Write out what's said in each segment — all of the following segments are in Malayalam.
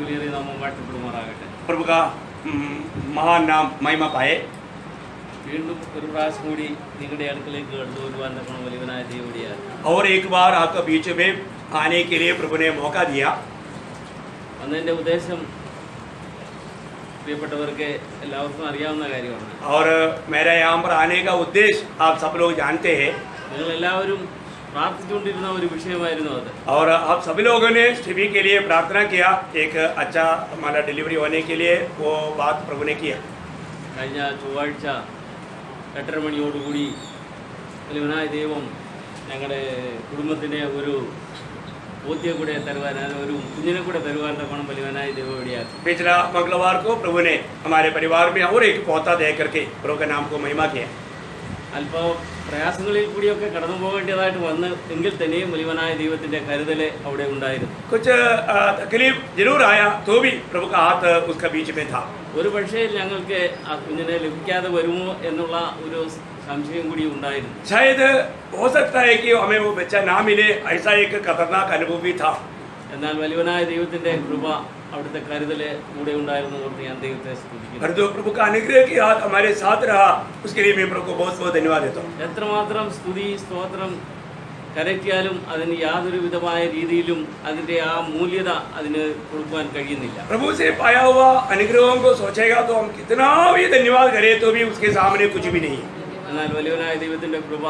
വിലയേറിയ നാമം വാഴ്ത്തപ്പെടുമാറാകട്ടെ. प्रभु का महान नाम महिमा पाए. വീണ്ടും ഒരു പ്രാവശ്യം കൂടി നിങ്ങളുടെ അടുക്കലേക്ക് കടന്നു വരുവാൻ തക്കണം വലിയവനായ ദൈവവിളിയാൽ. और एक बार आपका बीच में आने के लिए प्रभु ने मौका दिया. അന്നെൻ്റെ ഉദ്ദേശം പ്രിയപ്പെട്ടവർക്ക് എല്ലാവർക്കും അറിയാവുന്ന കാര്യമാണ്. और मेरा यहाँ पर आने का उद्देश्य आप सब लोग जानते हैं. നിങ്ങളെല്ലാവരും പ്രാർത്ഥിച്ചുകൊണ്ടിരുന്ന ഒരു വിഷയമായിരുന്നു അത്. और आप सभी लोगों ने स्टीवी के लिए प्रार्थना किया. एक अच्छा हमारा डिलीवरी होने के लिए वो बात प्रभु ने किया. കഴിഞ്ഞ ചൊവ്വാഴ്ച 8:30 മണിയോടുകൂടി വലിയവനായ ദൈവം ഞങ്ങളുടെ കുടുംബത്തിൻ്റെ ഒരു പോത്തിയെ കൂടെ തരുവാൻ, ഒരു കുഞ്ഞിനെ കൂടെ തരുവാൻ തക്കണം വലിയവനായ ദൈവം ഇടയാക്കി. पिछला मंगलवार को प्रभु ने हमारे परिवार में और एक पौधा दे करके प्रभु के नाम को महिमा किया. അല്പം പ്രയാസങ്ങളിൽ കൂടിയൊക്കെ കടന്നു പോകേണ്ടതായിട്ട് വന്ന് എങ്കിൽ തന്നെയും വലിയവനായ ദൈവത്തിൻ്റെ കരുതൽ അവിടെ ഉണ്ടായിരുന്നു. कुछ तकलीफ जरूर आया तो भी प्रभु का हाथ उसका बीच में था. ഒരു പക്ഷേ ഞങ്ങൾക്ക് ആ കുഞ്ഞിനെ ലഭിക്കാതെ വരുമോ എന്നുള്ള ഒരു സംശയം കൂടി ഉണ്ടായിരുന്നു. शायद हो सकता है कि हमें वो बच्चा ना मिले, ऐसा एक खतरनाक अनुभव भी था. എന്നാൽ വലിയവനായ ദൈവത്തിൻ്റെ കൃപ, അവിടുത്തെ കരുതൽ കൂടെ ഉണ്ടായിരുന്നു ഓർത്ത് ഞാൻ ദൈവത്തെ സ്തുതിക്കുന്നു. और जो प्रभु का अनुग्रह की हाथ हमारे साथ रहा, उसके लिए मैं प्रभु को बहुत बहुत धन्यवाद देता हूँ. എത്രമാത്രം സ്തുതി സ്തോത്രം കരയ്ക്കാലും അതിന് യാതൊരു വിധമായ രീതിയിലും അതിൻ്റെ ആ മൂല്യത അതിന് കൊടുക്കുവാൻ കഴിയുന്നില്ല. प्रभु से पाया हुआ अनुग्रहों को सोचेगा तो हम कितना भी धन्यवाद करें तो भी उसके सामने कुछ भी नहीं. എന്നാൽ വലിയവനായ ദൈവത്തിൻ്റെ കൃപ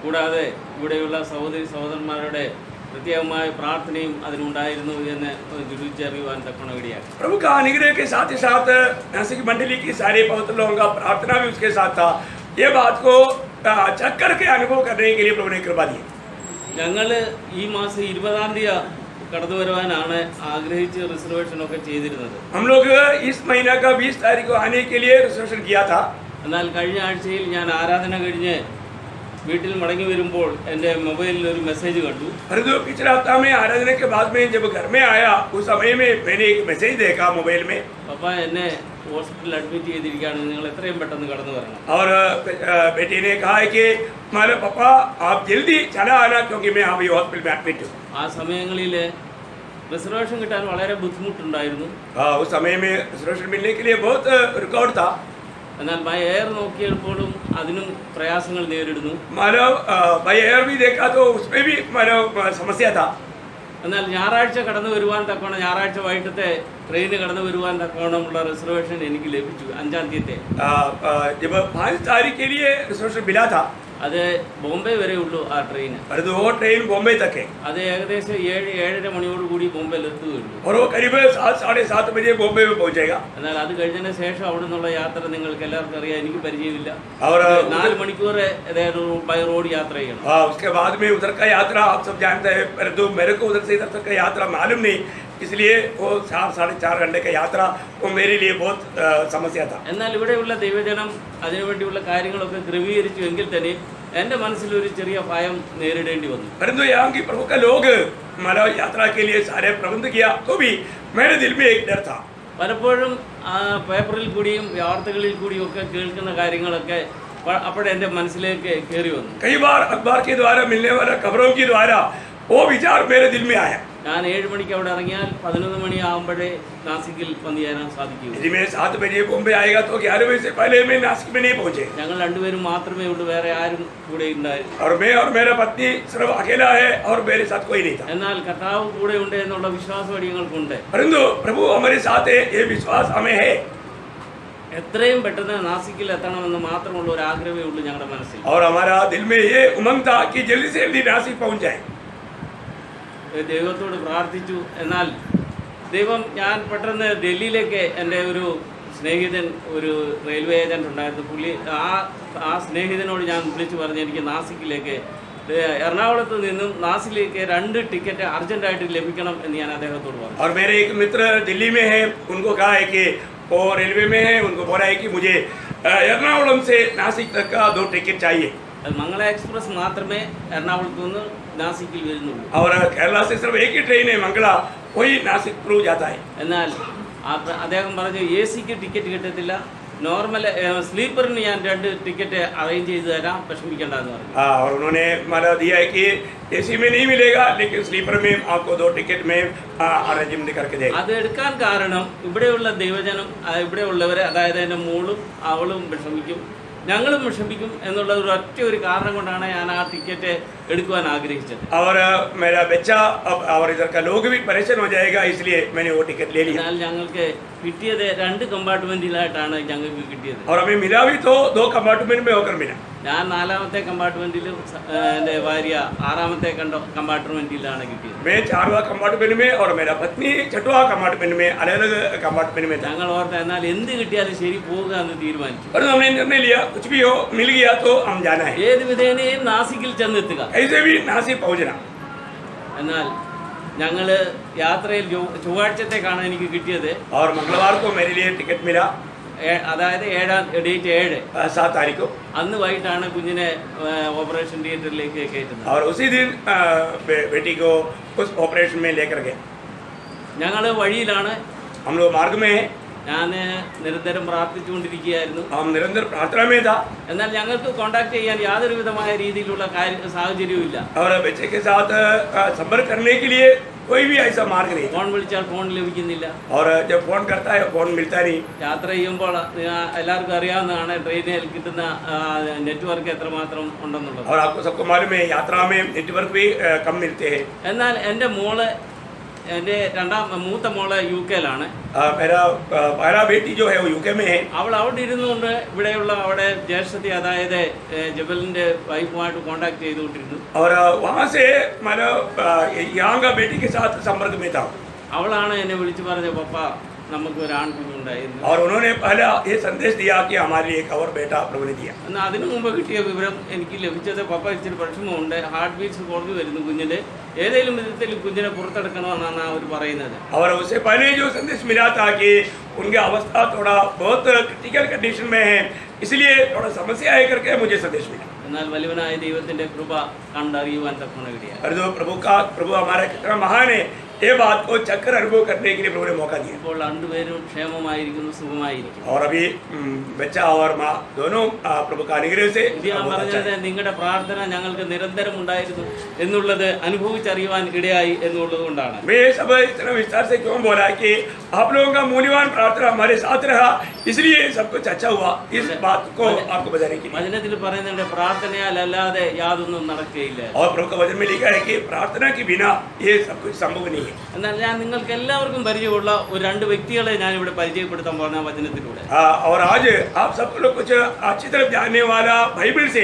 കൂടാതെ ഇവിടെയുള്ള സഹോദരി സഹോദരന്മാരുടെ പ്രത്യേകമായ പ്രാർത്ഥനയും അതിനുണ്ടായിരുന്നു എന്ന് രുചിച്ചറിയുവാൻ തക്കണം ഇടയാക്കി. प्रभु का अनुग्रह के साथ ही साथ नासिक मंडली की सारे पवित्र लोगों का प्रार्थना भी उसके साथ था. ये बात को चक्कर के अनुभव करने के लिए प्रभु ने कृपा दी. ഞങ്ങൾ ഈ മാസം 20-ാം തീയതി കടന്നു വരുവാനാണ് ആഗ്രഹിച്ച് റിസർവേഷനൊക്കെ ചെയ്തിരുന്നത്. हम लोग इस महीना का 20 तारीख को आने के लिए रिजर्वेशन किया था. എന്നാൽ കഴിഞ്ഞ ആഴ്ചയിൽ ഞാൻ ആരാധന കഴിഞ്ഞ് വീട്ടിൽ മടങ്ങി വരുമ്പോൾ എൻ്റെ മൊബൈലിൽ ഒരു മെസ്സേജ് കണ്ടു. परंतु पिछले हफ्ता में आराधना के बाद में जब घर में आया उस समय में मैंने एक मैसेज देखा मोबाइल में. പപ്പ എന്നെ ഹോസ്പിറ്റലിൽ അഡ്മിറ്റ് ചെയ്തിരിക്കുകയാണ്, നിങ്ങൾ എത്രയും പെട്ടെന്ന് കടന്നു വരണം. और बेटी ने कहा है कि हमारे पापा आप जल्दी चला आना क्योंकि मैं अभी हॉस्पिटल में एडमिट हूँ. ആ സമയങ്ങളിൽ റിസർവേഷൻ കിട്ടാൻ വളരെ ബുദ്ധിമുട്ടുണ്ടായിരുന്നു. उस समय में रिजर्वेशन मिलने के लिए बहुत रिकॉर्ड था. എന്നാൽ ബൈ എയർ നോക്കിയപ്പോഴും അതിനും പ്രയാസങ്ങൾ നേരിടുന്നു. मानव बाई एयर भी देखा तो उसमें भी मानव समस्या था. എന്നാൽ ഞായറാഴ്ച കടന്നു വരുവാൻ തക്കോണം, ഞായറാഴ്ച വൈകിട്ടത്തെ ട്രെയിന് കടന്നു വരുവാൻ തക്കോണമുള്ള റിസർവേഷൻ എനിക്ക് ലഭിച്ചു 5-ാം തീയതി. जब 5 तारीख के लिए रिजर्वेशन मिला था, അത് ബോംബെ വരെ ഉള്ളൂ ആ ട്രെയിന്. परंतु वो ट्रेन बॉम्बे तक है. അത് ഏകദേശം 7-7:30 മണിയോടുകൂടി ബോംബെയിൽ എത്തുകയുള്ളൂ. और वो करीब 7-7:30 बजे बॉम्बे में पहुंचेगा. എന്നാൽ അത് കഴിഞ്ഞതിന് ശേഷം അവിടെ നിന്നുള്ള യാത്ര നിങ്ങൾക്ക് എല്ലാവർക്കും അറിയാം, എനിക്ക് പരിചയമില്ല. और 4 മണിക്കൂർ ബൈ റോഡ് യാത്ര ചെയ്യണം. उसके बाद में उधर का यात्रा आप सब जानते हैं, परंतु मेरे को उधर से इधर तक का यात्रा मालूम नहीं, इसलिए वो 4-4.5 घंटे का यात्रा वो मेरे लिए बहुत समस्या था. എന്നാൽ ഇവിടെയുള്ള ദൈവജനം അതിനുവേണ്ടിയുള്ള കാര്യങ്ങളൊക്കെ ക്രമീകരിച്ചു എങ്കിൽ തന്നെ എൻ്റെ മനസ്സിലൊരു ചെറിയ ഭയം നേരിടേണ്ടി വന്നു. परंतु यहाँ की प्रभु का लोग हमारा यात्रा के लिए सारे प्रबंध किया तो भी मेरे दिल में एक डर था. പലപ്പോഴും പേപ്പറിൽ കൂടിയും വാർത്തകളിൽ കൂടിയും ഒക്കെ കേൾക്കുന്ന കാര്യങ്ങളൊക്കെ അപ്പോഴെ എൻ്റെ മനസ്സിലേക്ക് കയറി വന്നു. कई बार अखबार के द्वारा मिलने वाला खबरों के द्वारा वो विचार मेरे दिल में आया. ഞാൻ 7 മണിക്ക് അവിടെ ഇറങ്ങിയാൽ 11 മണിയാകുമ്പോഴേ നാസിക്കിൽ വന്നു ചേരാൻ സാധിക്കൂ. यदि मैं 7 बजे बॉम्बे आएगा तो 11 बजे से पहले मैं नासिक में नहीं पहुंचे. ഞങ്ങൾ രണ്ടുപേരും മാത്രമേ ഉള്ളൂ, വേറെ ആരും കൂടെ ഉണ്ടായിരുന്നു. और मैं और मेरा पत्नी सिर्फ अकेला है और मेरे साथ कोई नहीं था. എന്നാൽ കർത്താവ് കൂടെ ഉണ്ട് എന്നുള്ള വിശ്വാസം ഞങ്ങൾക്കുണ്ട്. परंतु प्रभु हमारे साथ है, ये विश्वास हमें है. എത്രയും പെട്ടെന്ന് നാസിക്കിൽ എത്തണമെന്ന് മാത്രമുള്ള ഒരു ആഗ്രഹമേ ഉള്ളൂ ഞങ്ങളുടെ മനസ്സിൽ. और हमारा दिल में ये उमंग था कि जल्दी से जल्दी नासिक पहुंच जाए. ദൈവത്തോട് പ്രാർത്ഥിച്ചു. എന്നാൽ ദൈവം, ഞാൻ പെട്ടെന്ന് ഡൽഹിയിലേക്ക് എൻ്റെ ഒരു സ്നേഹിതൻ, ഒരു റെയിൽവേ ഏജൻറ് ഉണ്ടായിരുന്നു, പുള്ളി ആ സ്നേഹിതനോട് ഞാൻ വിളിച്ചു പറഞ്ഞു എനിക്ക് നാസിക്കിലേക്ക്, എറണാകുളത്ത് നിന്നും നാസിക്കിലേക്ക് 2 ടിക്കറ്റ് അർജൻറ്റായിട്ട് ലഭിക്കണം എന്ന് ഞാൻ അദ്ദേഹത്തോട് പറഞ്ഞു. और मेरे एक मित्र दिल्ली में है, उनको कहा है कि वो रेलवे में है, उनको बोला है कि मुझे एर्नाकुलम से नासिक तक का 2 टिकट चाहिए. मंगल एक्सप्रेस മാത്രമേ എറണാകുളത്ത് നിന്ന് നാസിക്കിൽ വരുന്നുള്ളൂ. और केरला से सिर्फ एक ही ट्रेन है मंगला, वही नासिक थ्रू जाता है. എന്നാൽ അദ്ദേഹം പറഞ്ഞു എ സിക്ക് ടിക്കറ്റ് കിട്ടത്തില്ല, നോർമൽ സ്ലീപ്പറിന് ഞാൻ 2 ടിക്കറ്റ് അറേഞ്ച് ചെയ്ത് തരാം, വിഷമിക്കേണ്ടെന്ന് പറഞ്ഞു. और उन्होंने माना दिया है कि एसी में नहीं मिलेगा लेकिन स्लीपर में आपको 2 टिकट में अरेंजमेंट करके देगा. അത് എടുക്കാൻ കാരണം ഇവിടെയുള്ള ദൈവജനം, ഇവിടെയുള്ളവരെ, അതായത് എൻ്റെ മോളും അവളും വിഷമിക്കും, ഞങ്ങളും വിഷമിക്കും എന്നുള്ള ഒരു കാരണം കൊണ്ടാണ് ഞാൻ ആ ടിക്കറ്റ് എടുക്കുവാൻ ആഗ്രഹിച്ചത്. और मेरा बच्चा और इधर का लोग भी परेशान हो जाएगा इसलिए मैंने वो टिकट ले लिया. എന്നാൽ ഞങ്ങൾക്ക് കിട്ടിയത് 2 കമ്പാർട്ട്മെന്റിലായിട്ടാണ് ഞങ്ങൾക്ക് കിട്ടിയത്. और हमें मिला भी तो 2 कंपार्टमेंट में होकर मिला. ഞാൻ 4ാമത്തെ കമ്പാർട്ട്മെന്റിലും എൻ്റെ ഭാര്യ 6ാമത്തെ കമ്പാർട്ട്മെന്റിലാണ് കിട്ടിയത്. मैं 4वां कंपार्टमेंट में और मेरा पत्नी 6वां कंपार्टमेंट में, अलग अलग कंपार्टमेंट में था. ഞങ്ങൾ ഓർത്ത എന്നാൽ എന്ത് കിട്ടിയാലും ശരി പോകുക എന്ന് തീരുമാനിച്ചു. और हमने निर्णय लिया कुछ भी हो मिल गया तो हम जाना है, ഏത് വിധേനയും നാസിക്കിൽ ചെന്നെത്തുക. ऐसे भी नासिक पहुंचना. എന്നാൽ ഞങ്ങൾ യാത്രയിൽ ചൊവ്വാഴ്ചത്തേക്കാണ് എനിക്ക് കിട്ടിയത്. और मंगलवार को मेरे लिए टिकट मिला, അതായത് ഡേറ്റ് 7. 7 तारीख को. അന്ന് വൈകിട്ടാണ് കുഞ്ഞിനെ ഓപ്പറേഷൻ തിയേറ്ററിലേക്ക് കയറ്റുന്നത്. और उसी दिन बेटी को उस ऑपरेशन में लेकर गए. ഞങ്ങൾ വഴിയിലാണ്, हम लोग मार्ग में हैं, ഞാൻ നിരന്തരം പ്രാർത്ഥിച്ചുകൊണ്ടിരിക്കുകയായിരുന്നു. हम निरंतर प्रार्थना में था. എന്നാൽ ഞങ്ങൾക്ക് കോണ്ടാക്ട് ചെയ്യാൻ യാതൊരു വിധമായ രീതിയിലുള്ള സാഹചര്യവും ഇല്ല. और बच्चे के साथ संपर्क करने के लिए कोई भी ऐसा मार्ग नहीं. ഫോൺ വിളിച്ചാൽ ഫോൺ ലഭിക്കുന്നില്ല. और जब फोन करता है फोन मिलता नहीं. യാത്ര ചെയ്യുമ്പോൾ എല്ലാവർക്കും അറിയാവുന്നതാണ് ട്രെയിനിൽ കിട്ടുന്ന നെറ്റ്വർക്ക് എത്രമാത്രം ഉണ്ടെന്നുള്ളത്. और आपको सबको मालूम है यात्रा में नेटवर्क भी कम मिलते हैं. എന്നാൽ എൻ്റെ മൂത്ത മോള് UK-ലാണ്. मेरा पहला बेटी जो है वो यूके में है. അവൾ അവിടെ ഇരുന്നുകൊണ്ട് ഇവിടെയുള്ള അവിടെ ജ്യേഷ്ഠത്തി, അതായത് ജബലിന്റെ വൈഫുമായിട്ട് കോണ്ടാക്ട് ചെയ്തുകൊണ്ടിരുന്നു. और वहाँ से मतलब यहाँ का बेटी के साथ संपर्क में था. അവളാണ് എന്നെ വിളിച്ചു പറഞ്ഞത്, പപ്പ നമുക്ക് ഒരു ആൺകുഞ്ഞുണ്ടായിരുന്നു. और उन्होंने पहला ये संदेश दिया कि हमारे लिए एक और बेटा प्रभु ने दिया. എന്നാൽ അതിനു മുമ്പ് കിട്ടിയ വിവരം എനിക്ക് ലഭിച്ചത്, പപ്പ ഇച്ചിരി പ്രശ്നമുണ്ട്, ഹാർട്ട് ബീറ്റ്സ് കുറഞ്ഞു വരുന്നു കുഞ്ഞിന്റെ, ഏതെങ്കിലും വിധത്തിൽ കുഞ്ഞിനെ പുറത്തെടുക്കണമെന്നാണ് അവർ പറയുന്നത്. और उससे पहले जो संदेश मिला था कि उनकी अवस्था थोड़ा बहुत क्रिटिकल कंडीशन में है, इसलिए थोड़ा समस्या है करके मुझे संदेश मिला. എന്നാൽ വലിയവനായ ദൈവത്തിന്റെ കൃപ കണ്ടറിയുവാൻ തക്കണ ഇടയായി. और जो प्रभु हमारा कितना महान है, ये बात को चक्कर अनुभव करने के लिए प्रभु ने मौका दिया. ഇപ്പോൾ രണ്ടുപേരും ക്ഷേമമായിരിക്കുന്നു, സുഖമായിരിക്കും. और अभी बच्चा और माँ दोनों प्रभु का अनुग्रह से ഇത് ഞാൻ പറഞ്ഞത് നിങ്ങളുടെ പ്രാർത്ഥന ഞങ്ങൾക്ക് നിരന്തരം ഉണ്ടായിരുന്നു എന്നുള്ളത് അനുഭവിച്ചറിയുവാൻ ഇടയായി എന്നുള്ളത് കൊണ്ടാണ്. मैं सब इतना विस्तार से क्यों बोला कि आप लोगों का मूल्यवान प्रार्थना हमारे साथ रहा, इसलिए सब कुछ अच्छा हुआ. इस बात को आपको बताने के लिए വചനത്തിൽ പറയുന്നുണ്ട്, പ്രാർത്ഥനയാൽ അല്ലാതെ യാതൊന്നും നടക്കുകയില്ല. और प्रभु का वचन में लिखा है कि प्रार्थना के बिना ये सब कुछ संभव नहीं है. എന്നാൽ ഞാൻ നിങ്ങൾക്ക് എല്ലാവർക്കും പരിചയമുള്ള ഒരു 2 വ്യക്തികളെ ഞാൻ ഇവിടെ പരിചയപ്പെടുത്താൻ പോകുന്ന വചനത്തിലൂടെ. और आज आप सब लोग कुछ अच्छी तरह जानने वाला बाइबल से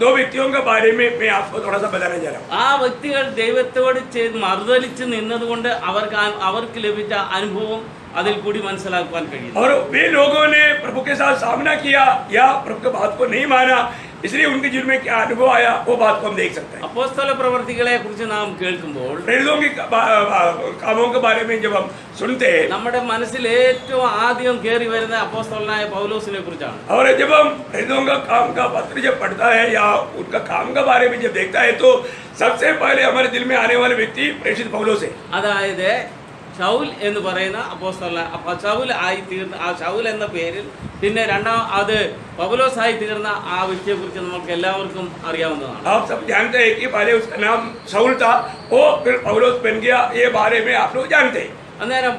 2 व्यक्तियों के बारे में मैं आपको थोड़ा सा बताने जा रहा हूँ. ആ വ്യക്തികൾ ദൈവത്തോട് മറുതലിച്ച് നിന്നതുകൊണ്ട് അവർക്ക് ലഭിച്ച അനുഭവം അതിൽ കൂടി മനസ്സിലാക്കുവാൻ കഴിയും. और वे लोगों ने प्रभु के साथ सामना किया या प्रभु की बात को नहीं माना, इसलिए उनके जीवन में क्या अनुभव आया वो बात को हम देख सकते हैं. അപ്പോസ്തല പ്രവർത്തികളെ കുറിച്ച് നാം കേൾക്കുമ്പോൾ प्रेरितों के कामों के बारे में जब हम सुनते हैं, നമ്മുടെ മനസ്സിൽ ഏറ്റവും ആദ്യം കയറി വരുന്ന അപ്പോസ്തലനായ പൗലോസിനെ കുറിച്ചാണ്. और जब हम प्रेरितों का काम का पत्र जब पढ़ता है या उनका काम के बारे में जब देखता है तो सबसे पहले हमारे दिल में आने वाले व्यक्ति प्रेषित पौलुस है. അതായത് ശൗൽ എന്ന് പറയുന്ന അപ്പോസ്തലൻ, ശൗൽ എന്ന പേരിൽ പിന്നെ അത് പൗലോസായി തീർന്ന ആ വ്യക്തിയെ കുറിച്ച് നമുക്ക് എല്ലാവർക്കും അറിയാവുന്നതാണ്. आप सब जानते हैं कि पहले उसका नाम शाऊल था, वो फिर पौलुस बन गया, ये बारे में आप लोग जानते हैं. അന്നേരം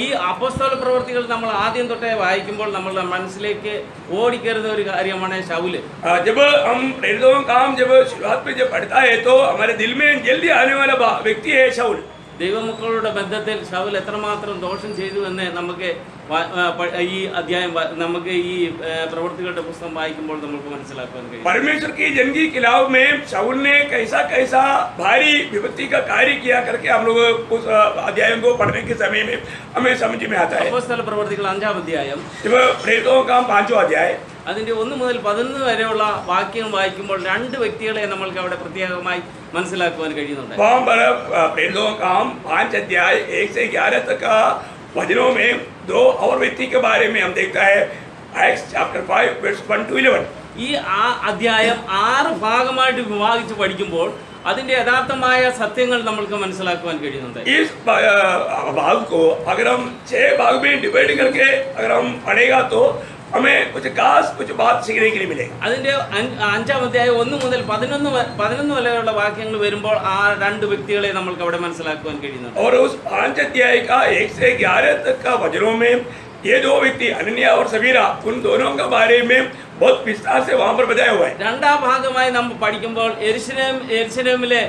ഈ അപ്പോസ്തല പ്രവർത്തികൾ നമ്മൾ ആദ്യം തൊട്ടേ വായിക്കുമ്പോൾ നമ്മളുടെ മനസ്സിലേക്ക് ഓടിക്കരുന്ന ഒരു കാര്യമാണ് ശൗല്. जब हम प्रेरितों का काम जब शुरुआत में जब पढ़ता है तो हमारे दिल में जल्दी आने वाला व्यक्ति है शाऊल. ദൈവമക്കളുടെ ബന്ധത്തിൽ ശൗൽ എത്രമാത്രം ദോഷം ചെയ്തു എന്ന് നമുക്ക് ഈ അധ്യായം നമുക്ക് ഈ പ്രവൃത്തികളുടെ പുസ്തകം വായിക്കുമ്പോൾ നമുക്ക് മനസ്സിലാക്കാൻ കഴിയും. परमेश्वर की जिंदगी के खिलाफ में शाऊल ने कैसा कैसा भारी विपत्ति का कार्य किया करके हम लोग उस अध्याय को पढ़ने के समय में हमें समझ में आता है. അപ്പോസ്തല പ്രവർത്തികൾ 5-ാം അധ്യായം, जब प्रेरितों का 5वां अध्याय അതിന്റെ 1 മുതൽ 11 വരെയുള്ള വാക്യം വായിക്കുമ്പോൾ 2 വ്യക്തികളെ നമ്മൾക്ക് അവിടെ പ്രത്യേകമായി മനസ്സിലാക്കുവാൻ കഴിയുന്നുണ്ട്. वहाँ पर प्रेरितों का 5 अध्याय 1 से 11 तक का वचनों में 2 और व्यक्ति के बारे में हम देखता है. Acts chapter 5 verse 1 to 11. ഈ അധ്യായം 6 ഭാഗമായിട്ട് വിഭാഗിച്ച് പഠിക്കുമ്പോൾ അതിന്റെ യഥാർത്ഥമായ സത്യങ്ങൾ നമ്മൾക്ക് മനസ്സിലാക്കുവാൻ കഴിയുന്നുണ്ട്. इस भाग को अगर हम 6 भाग में डिवाइड करके अगर हम पढ़ेगा तो हमें कुछ खास कुछ बात सीखने के लिए मिलेगा। അതിന്റെ 5-ാം അധ്യായം 1 മുതൽ 11 വരെയുള്ള വാക്യങ്ങൾ വരുമ്പോൾ ആ രണ്ട് വ്യക്തികളെ നമ്മൾക്ക് അവിടെ മനസ്സിലാക്കുവാൻ കഴിയുന്നുണ്ട്. और उस 5 अध्याय का 1 से 11 तक का वचनों में ये दो व्यक्ति अनन्या और सफीरा उन दोनों के बारे में बहुत विस्तार से वहां पर बताया हुआ है। രണ്ടാം ഭാഗമായി നമ്മൾ പഠിക്കുമ്പോൾ യെരുശലേമിലെ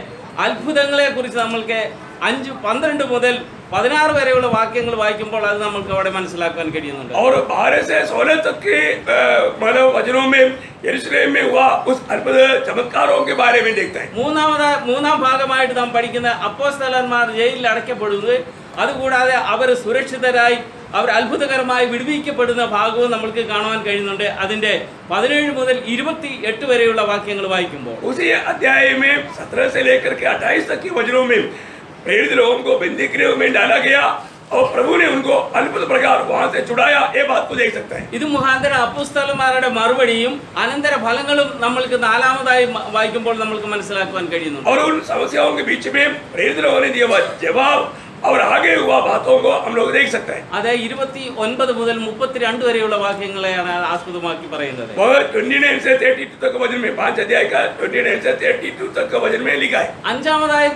അത്ഭുതങ്ങളെ കുറിച്ച് നമ്മൾക്ക് 12 മുതൽ 16 വരെയുള്ള വാക്യങ്ങൾ വായിക്കുമ്പോൾ അത് നമുക്ക് അവിടെ മനസ്സിലാക്കാൻ കഴിയുന്നുണ്ട്. और 12 से 16 तक के मतलब वचनों में यरूशलेम में हुआ उस अद्भुत चमत्कारों के बारे में देखता है. മൂന്നാം ഭാഗമായിട്ട് നാം പഠിക്കുന്ന അപ്പോസ്തലന്മാർ ജയിലിൽ അടയ്ക്കപ്പെടുന്നത്, അതുകൂടാതെ അവർ സുരക്ഷിതരായി അവർ അത്ഭുതകരമായി വിടുവിക്കപ്പെടുന്ന ഭാഗവും നമ്മൾക്ക് കാണുവാൻ കഴിയുന്നുണ്ട്. അതിന്റെ 17 മുതൽ 28 വരെയുള്ള വാക്യങ്ങൾ വായിക്കുമ്പോൾ उसी अध्याय में 17 से लेकर के 28 तक के वचनों में प्रेरित लोगों को बंदी गृह में डाला गया और प्रभु ने उनको अद्भुत प्रकार वहां से छुड़ाया, ये बात को देख सकता है. ഇത് മുഖാന്തരം അപ്പോസ്തലന്മാരുടെ മറുപടിയും അനന്തര ഫലങ്ങളും നമ്മൾക്ക് നാലാമതായി വായിക്കുമ്പോൾ നമ്മൾക്ക് മനസ്സിലാക്കുവാൻ കഴിയുന്നുണ്ട്. और उन समस्याओं के बीच में प्रेरित लोगों ने दिया जवाब और आगे हुआ बातों को हम लोग देख सकते हैं. അത് 29 മുതൽ 32 വരെയുള്ള വാക്യങ്ങളെയാണ് ആസ്പദമാക്കി പറയുന്നത്. वो 29 से 32 तक वचन में 5 अध्याय का 29 से 32 तक का वचन में लिखा है. അഞ്ചാമതായി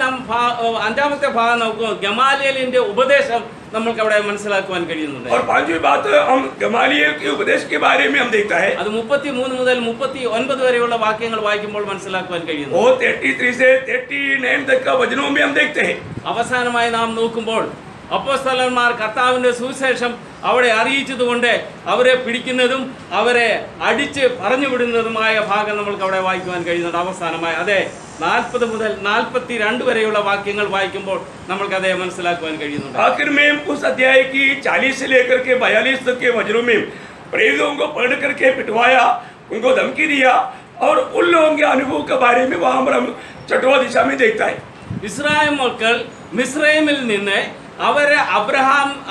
അഞ്ചാമത്തെ ഭാഗം നോക്കുമ്പോൾ ഗമാലിയേലിന്റെ ഉപദേശം നമ്മൾക്ക് അവിടെ മനസ്സിലാക്കുവാൻ കഴിയുന്നുണ്ട്. और पांचवी बात हम गमालियल के उपदेश के बारे में हम देखता है. അത് 33 മുതൽ 39 വരെയുള്ള വാക്യങ്ങൾ വായിക്കുമ്പോൾ മനസ്സിലാക്കുവാൻ കഴിയുന്നു. वो 33 से 39 तक का वचनों में हम देखते हैं. അവസാനമായി നാം നോക്കുമ്പോൾ അപ്പോസ്തലന്മാർ കർത്താവിന്റെ സുവിശേഷം അവിടെ അറിയിച്ചതുകൊണ്ട് അവരെ പിടിക്കുന്നതും അവരെ അടിച്ച് പറഞ്ഞു വിടുന്നതുമായ ഭാഗം നമ്മൾക്ക് അവിടെ വായിക്കുവാൻ കഴിയുന്നുണ്ട്. അവസാനമായി അതെ 40 മുതൽ 42 വരെയുള്ള വാക്യങ്ങൾ വായിക്കുമ്പോൾ നമ്മൾക്ക് അതേ മനസ്സിലാക്കുവാൻ കഴിയുന്നുണ്ട്. आखिर में उस अध्याय की 40 से लेकर के 42 तक के वचनों में प्रेरितों को पढ़ करके पिटवाया, उनको धमकी दिया और उन लोगों के अनुभव के बारे में वहां पर हम चटवा दिशा में देखता है. ഇസ്രായേൽ മക്കൾ മിസ്രൈമിൽ നിന്ന് അവരെ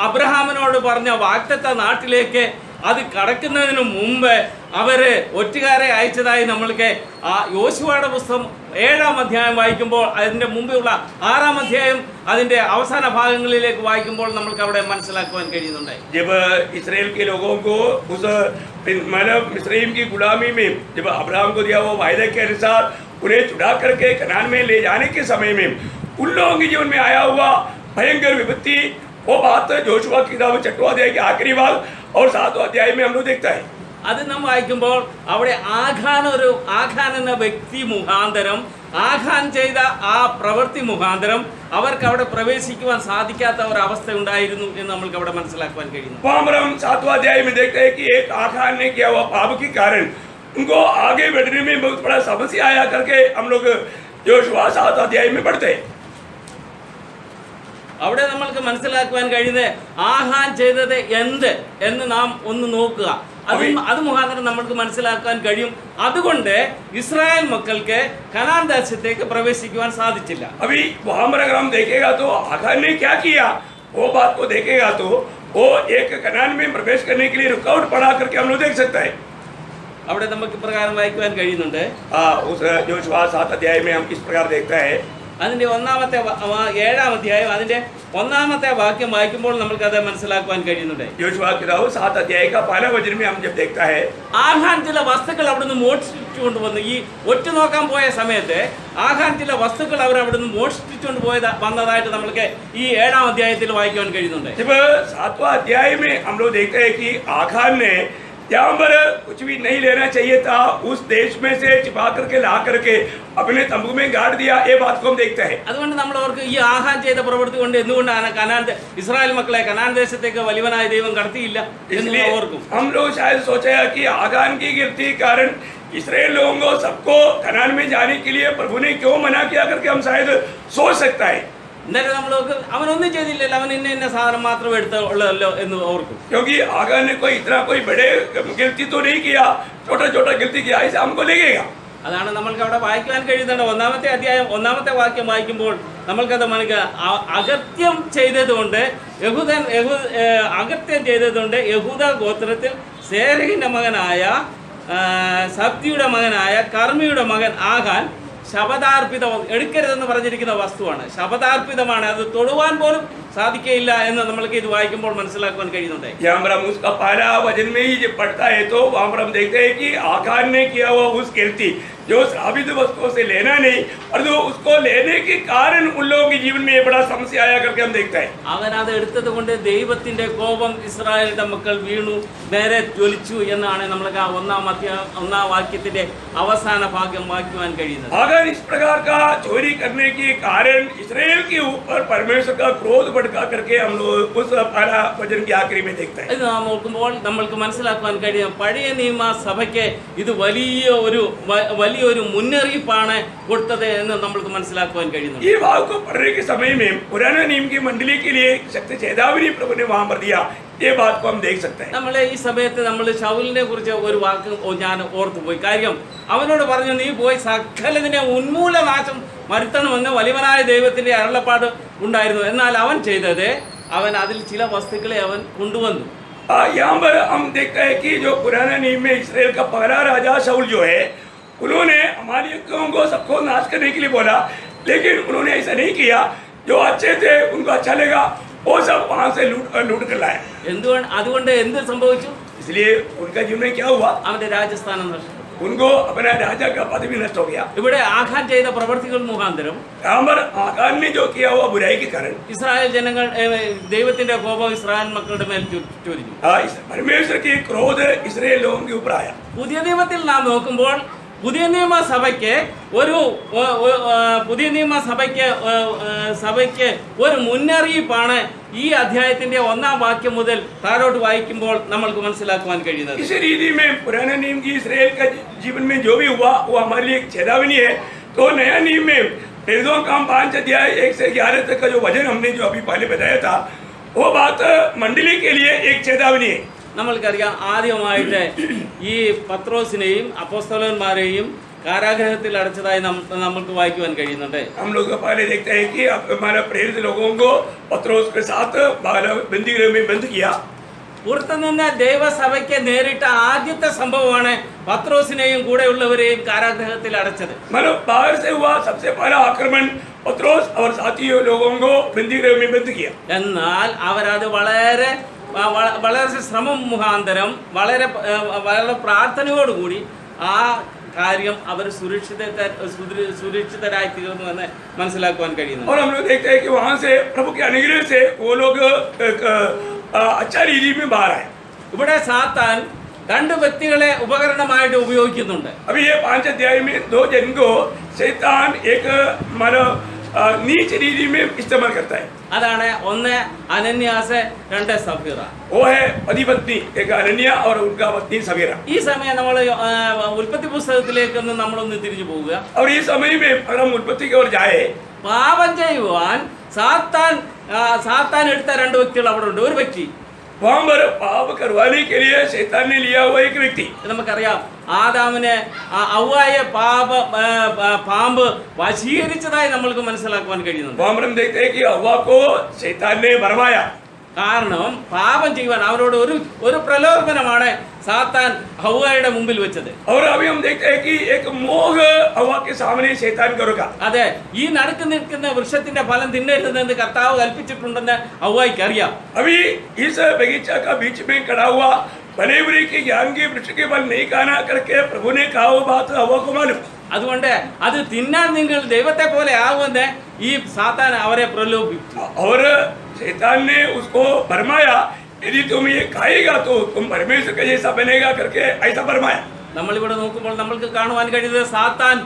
അബ്രഹാമിനോട് പറഞ്ഞ വാഗ്ദത്ത നാട്ടിലേക്ക് അത് കടക്കുന്നതിന് മുമ്പ് അവര് ഒറ്റുകാരെ അയച്ചതായി നമ്മൾക്ക് ആ യോശുവയുടെ പുസ്തകം 7-ാം അധ്യായം വായിക്കുമ്പോൾ അതിന്റെ മുമ്പുള്ള 6-ാം അധ്യായം അതിന്റെ അവസാന ഭാഗങ്ങളിലേക്ക് വായിക്കുമ്പോൾ നമ്മൾക്ക് അവിടെ മനസ്സിലാക്കുവാൻ കഴിയുന്നുണ്ട്. जब इस्राएल के लोगों को उस मतलब मिस्रईम की गुलामी में जब अब्राहम को दिया वो वायदे के अनुसार उन्हें छुड़ा करके कनान में ले जाने के समय में उन लोगों के जीवन में आया हुआ भयंकर विपत्ति, वो बात जोशुआ की किताब 6वां अध्याय के आखिरी भाग और 7वां अध्याय में हम लोग देखता है. അത് നാം വായിക്കുമ്പോൾ അവിടെ ആഖാൻ എന്ന വ്യക്തി മുഖാന്തരം ആഖാൻ ചെയ്ത ആ പ്രവൃത്തി മുഖാന്തരം അവർക്ക് അവിടെ പ്രവേശിക്കുവാൻ സാധിക്കാത്ത ഒരു അവസ്ഥ ഉണ്ടായിരുന്നു എന്ന് നമ്മൾക്ക് അവിടെ മനസ്സിലാക്കുവാൻ കഴിയുന്നു. वहां पर हम 7वां अध्याय में देखते हैं कि एक आखान ने किया हुआ पाप के कारण उनको आगे बढ़ने में बहुत बड़ा समस्या आया करके हम लोग जोशुआ 7वां अध्याय में पढ़ते हैं. അവിടെ നമ്മൾക്ക് മനസ്സിലാക്കുവാൻ കഴിയുന്നത് ആഹാൻ ചെയ്തത് എന്ത് എന്ന് നാം ഒന്ന് നോക്കുക. അത് മുഖാന്തരം നമ്മൾക്ക് മനസ്സിലാക്കാൻ കഴിയും. അതുകൊണ്ട് ഇസ്രായേൽ മക്കൾക്ക് കനാൻ ദേശത്തേക്ക് പ്രവേശിക്കുവാൻ സാധിച്ചില്ല. अभी वहां पर अगर हम देखेगा तो आखान ने क्या किया, वो बात को देखेगा तो वो एक कनान में प्रवेश करने के लिए रुकावट पड़ा करके हम लोग देख सकता है. അവിടെ നമുക്ക് ഇപ്രകാരം വായിക്കുവാൻ കഴിയുന്നുണ്ട്. उस जोशुआ 7 अध्याय में हम इस प्रकार देखता है. അതിന്റെ 7-ാം അധ്യായം അതിന്റെ 1-ാമത്തെ വാക്യം വായിക്കുമ്പോൾ നമുക്ക് അത് മനസ്സിലാക്കുവാൻ കഴിയുന്നുണ്ട്. जोशुआ की किताब 7 अध्याय का पहला वचन में हम जब देखता है ആഹാൻ ചില വസ്തുക്കൾ അവിടുന്ന് മോഷ്ടിച്ചുകൊണ്ട് വന്നു. ഈ ഒറ്റ നോക്കാൻ പോയ സമയത്ത് ആഹാൻ ചില വസ്തുക്കൾ അവർ അവിടുന്ന് മോഷ്ടിച്ചുകൊണ്ട് വന്നതായിട്ട് നമ്മൾക്ക് ഈ 7-ാം അധ്യായത്തിൽ വായിക്കുവാൻ കഴിയുന്നുണ്ട്. जब 7वां अध्याय में हम लोग देखते हैं कि आखान ने जहाँ पर कुछ भी नहीं लेना चाहिए था उस देश में से छिपा करके ला करके अपने तंबू में गाड़ दिया, ये बात को हम देखते हैं. അതുകൊണ്ട് നമ്മൾ അവർക്ക് ഈ ആഹാൻ ചെയ്ത പ്രവൃത്തി കൊണ്ട് എന്തുകൊണ്ടാണ് ഇസ്രായേൽ മക്കളെ കനാൻ ദേശത്തേക്ക് വലിയവനായ ദൈവം കടത്തിയില്ല എന്ന് ഓർക്കും. हम लोग शायद सोचे कि आखान की गिरती कारण इसराइल लोगों को सबको कनान में जाने के लिए प्रभु ने क्यों मना किया करके हम शायद सोच सकता है. എന്നിട്ട് നമ്മളൊക്കെ അവനൊന്നും ചെയ്തില്ലല്ലോ, അവൻ ഇന്ന സാധനം മാത്രം എടുത്തുള്ളല്ലോ എന്ന് ഓർക്കും. क्योंकि आगान ने कोई इतना कोई बड़े गिनती तो नहीं किया, छोटा छोटा गिनती किया, ऐसे हमको लगेगा. അതാണ് നമ്മൾക്ക് അവിടെ വായിക്കുവാൻ കഴിയുന്നുണ്ട്. 1-ാമത്തെ അധ്യായം 1-ാമത്തെ വാക്യം വായിക്കുമ്പോൾ നമ്മൾക്കത് അകത്യം ചെയ്തതുകൊണ്ട് യഹൂദ ഗോത്രത്തിൽ സേരഹിന്റെ മകനായ സബ്ദിയുടെ മകനായ കർമ്മിയുടെ മകൻ ആഹാൻ ശപഥാർപ്പിതം എടുക്കരുതെന്ന് പറഞ്ഞിരിക്കുന്ന വസ്തുവാണ്, ശപഥാർപ്പിതമാണ്, അത് തൊടുവാൻ പോലും സാധിക്കയില്ല എന്ന് നമ്മൾക്ക് ഇത് വായിക്കുമ്പോൾ മനസ്സിലാക്കുവാൻ കഴിയുന്നുണ്ട്. यहाँ पर हम उसका पहला वचन में ही जब पढ़ता है तो वहाँ पर हम देखते हैं कि आकार ने किया हुआ उस कीर्ति जो श्रावित वस्तुओं से लेना नहीं और जो उसको लेने के कारण उन लोगों के जीवन में ये बड़ा समस्या आया करके हम देखते हैं. അവൻ അത് എടുത്തത് കൊണ്ട് ദൈവത്തിന്റെ കോപം ഇസ്രായേലിന്റെ മക്കൾ വീണു, നേരെ ജ്വലിച്ചു എന്നാണ് നമ്മൾക്ക് ആ ഒന്നാം വാക്യത്തിന്റെ അവസാന ഭാഗം വായിക്കുവാൻ കഴിയുന്നത്. अगर इस प्रकार का चोरी करने के कारण इसराइल के ऊपर परमेश्वर का क्रोध भड़का करके हम लोग उस पहला वचन की आखिरी में देखते हैं. ഇത് നാം നോക്കുമ്പോൾ നമ്മൾക്ക് മനസ്സിലാക്കുവാൻ കഴിയും, പഴയ നിയമ സഭയ്ക്ക് ഇത് വലിയൊരു മുന്നറിയിപ്പാണ് കൊടുത്തത് എന്ന് നമ്മൾക്ക് മനസ്സിലാക്കുവാൻ കഴിയുന്നു. ये भाव को पढ़ने के समय में पुराने नियम की मंडली के लिए शक्ति चेतावनी प्रभु ने वहां पर दिया, ये बात को हम देख सकते हैं. നമ്മളെ ഈ സമയത്ത് നമ്മൾ ശൗലിനെ കുറിച്ച് ഒരു വാക്ക് ഞാൻ ഓർത്തുപോയി. കാര്യം അവനോട് പറഞ്ഞു, നീ പോയി സകലതിനെ ഉന്മൂലനാശം വരുത്തണമെന്ന് വലിയവനായ ദൈവത്തിന്റെ അരുളപ്പാട് ഉണ്ടായിരുന്നു. എന്നാൽ അവൻ ചെയ്തത്, അവൻ അതിൽ ചില വസ്തുക്കളെ അവൻ കൊണ്ടുവന്നു. यहाँ पर हम देखते हैं कि जो पुराने नियम में इसराइल का पहला राजा शाऊल जो है, उन्होंने अमालेकियों को सबको नाश करने के लिए बोला, लेकिन उन्होंने ऐसा नहीं किया. जो अच्छे थे उनको अच्छा लगा, वो सब वहां से लूट कर लाए. അതുകൊണ്ട് എന്ത് സംഭവിച്ചു? इसलिए उनका जीवन में क्या हुआ? അവന്റെ രാജസ്ഥാനം നഷ്ടപ്പെട്ടു. उनको अपना राजा का पद भी नष्ट हो गया. ഇവിടെ ആഖാൻ ചെയ്ത പ്രവർത്തികൾ മുഖാന്തരം यहाँ पर आकान ने जो किया हुआ बुराई के कारण ഇസ്രായേൽ ജനങ്ങൾ ദൈവത്തിന്റെ കോപം ഇസ്രായേൽ മക്കളുടെ മേൽ ചൊരിഞ്ഞു. परमेश्वर की क्रोध इसराइल लोगों के ऊपर आया. പുതിയ നിയമത്തിൽ നാം നോക്കുമ്പോൾ പുതിയ നിയമസഭയ്ക്ക് ഒരു മുന്നറിയിപ്പാണ് ഈ അധ്യായത്തിന്റെ 1-ാം വാക്യം മുതൽ താഴോട്ട് വായിക്കുമ്പോൾ നമ്മൾക്ക് മനസ്സിലാക്കുവാൻ കഴിയുന്നത്. इस रीति में पुराने नियम की इसराइल का जीवन में जो भी हुआ वो हमारे लिए एक चेतावनी है. तो नया नियम में प्रेरितों का 5 अध्याय 1 से 11 तक का जो वचन हमने जो अभी पहले बताया था, वो बात मंडली के लिए एक चेतावनी है. നമ്മൾക്കറിയാം, ആദ്യമായിട്ട് ഈ പത്രോസിനെയും അപ്പോസ്തലന്മാരെയും കാരാഗ്രഹത്തിൽ അടച്ചതായി നമ്മൾക്ക് വായിക്കുവാൻ കഴിയുന്നുണ്ട്. हम लोग पहले देखते हैं कि हमारे प्रेरित लोगों को पत्रोस के साथ बंदीगृह में बंद किया. പുറത്തുനിന്ന് ദൈവസഭയ്ക്ക് നേരിട്ട ആദ്യത്തെ സംഭവമാണ് പത്രോസിനെയും കൂടെയുള്ളവരെയും കാരാഗ്രഹത്തിൽ അടച്ചത്. मतलब बाहर से हुआ सबसे पहला आक्रमण पत्रोस और साथियों लोगों को बंदीगृह में बंद किया. എന്നാൽ അവരത് വളരെ ശ്രമം മുഖാന്തരം വളരെ പ്രാർത്ഥനയോടുകൂടി ആ കാര്യം അവർ സുരക്ഷിതരായി തീർന്നു എന്ന് മനസ്സിലാക്കുവാൻ കഴിയുന്നു. और हम लोग देखते हैं कि वहां से प्रभु के अनुग्रह से वो लोग अच्छा रीति में बाहर आए. ഇവിടെ സാത്താൻ 2 വ്യക്തികളെ ഉപകരണമായിട്ട് ഉപയോഗിക്കുന്നുണ്ട്. अभी ये 5 अध्याय में 2 जन को शैतान एक मतलब नीच रीति में इस्तेमाल करता है. അതാണ് 1 അനന്യാസ് 2 സഫീറ. वो है पति पत्नी, एक अनन्या और उनका पत्नी सफीरा. ഈ സമയം നമ്മൾ ഉൽപ്പത്തി പുസ്തകത്തിലേക്കൊന്ന് നമ്മളൊന്ന് തിരിഞ്ഞു പോവുക. और इस समय में अगर हम उत्पत्ति की ओर जाए, പാപം ചെയ്യുവാൻ സാത്താൻ എടുത്ത 2 വ്യക്തികൾ അവിടെ ഉണ്ട്. ഒരു വ്യക്തി वहां पर पाप करवाने के लिए शैतान ने लिया हुआ एक व्यक्ति. നമുക്കറിയാം, ആദാമിനെ ഹവ്വായെ പാമ്പ് വശീകരിച്ചതായി നമ്മൾക്ക് മനസ്സിലാക്കുവാൻ കഴിയുന്നുണ്ട്. वहां पर हम देखते हैं कि हव्वा को शैतान ने भरमाया. കാരണം പാപം ചെയ്യുവാൻ അവരോട് ഒരു പ്രലോഭനമാണ് സാത്താൻ ഹവ്വായുടെ മുമ്പിൽ വെച്ചത്. और अभी हम देखते हैं कि एक मोह हव्वा के सामने शैतान को रोका. അതെ, ഈ നടുക്ക് നിൽക്കുന്ന വൃക്ഷത്തിന്റെ ഫലം തിന്നരുതെന്ന് കർത്താവ് കൽപ്പിച്ചിട്ടുണ്ടെന്ന് ഹവ്വായ്ക്ക് അറിയാം. अभी इस बगीचा का बीच में खड़ा हुआ भले बुरे के ज्ञान के वृक्ष के फल नहीं खाना करके प्रभु ने कहा वो बात हव्वा को मालूम. അതുകൊണ്ട് അത് തിന്നാൻ നിങ്ങൾ ദൈവത്തെ പോലെ ആവുമെന്ന് ഈ സാത്താൻ അവരെ പ്രലോഭിപ്പിച്ചു. और शैतान ने उसको भरमाया, यदि तुम ये खाएगा तो तुम परमेश्वर का जैसा बनेगा करके ऐसा भरमाया. നമ്മളിവിടെ നോക്കുമ്പോൾ നമ്മൾക്ക് കാണുവാൻ കഴിയുന്നത് സാത്താൻ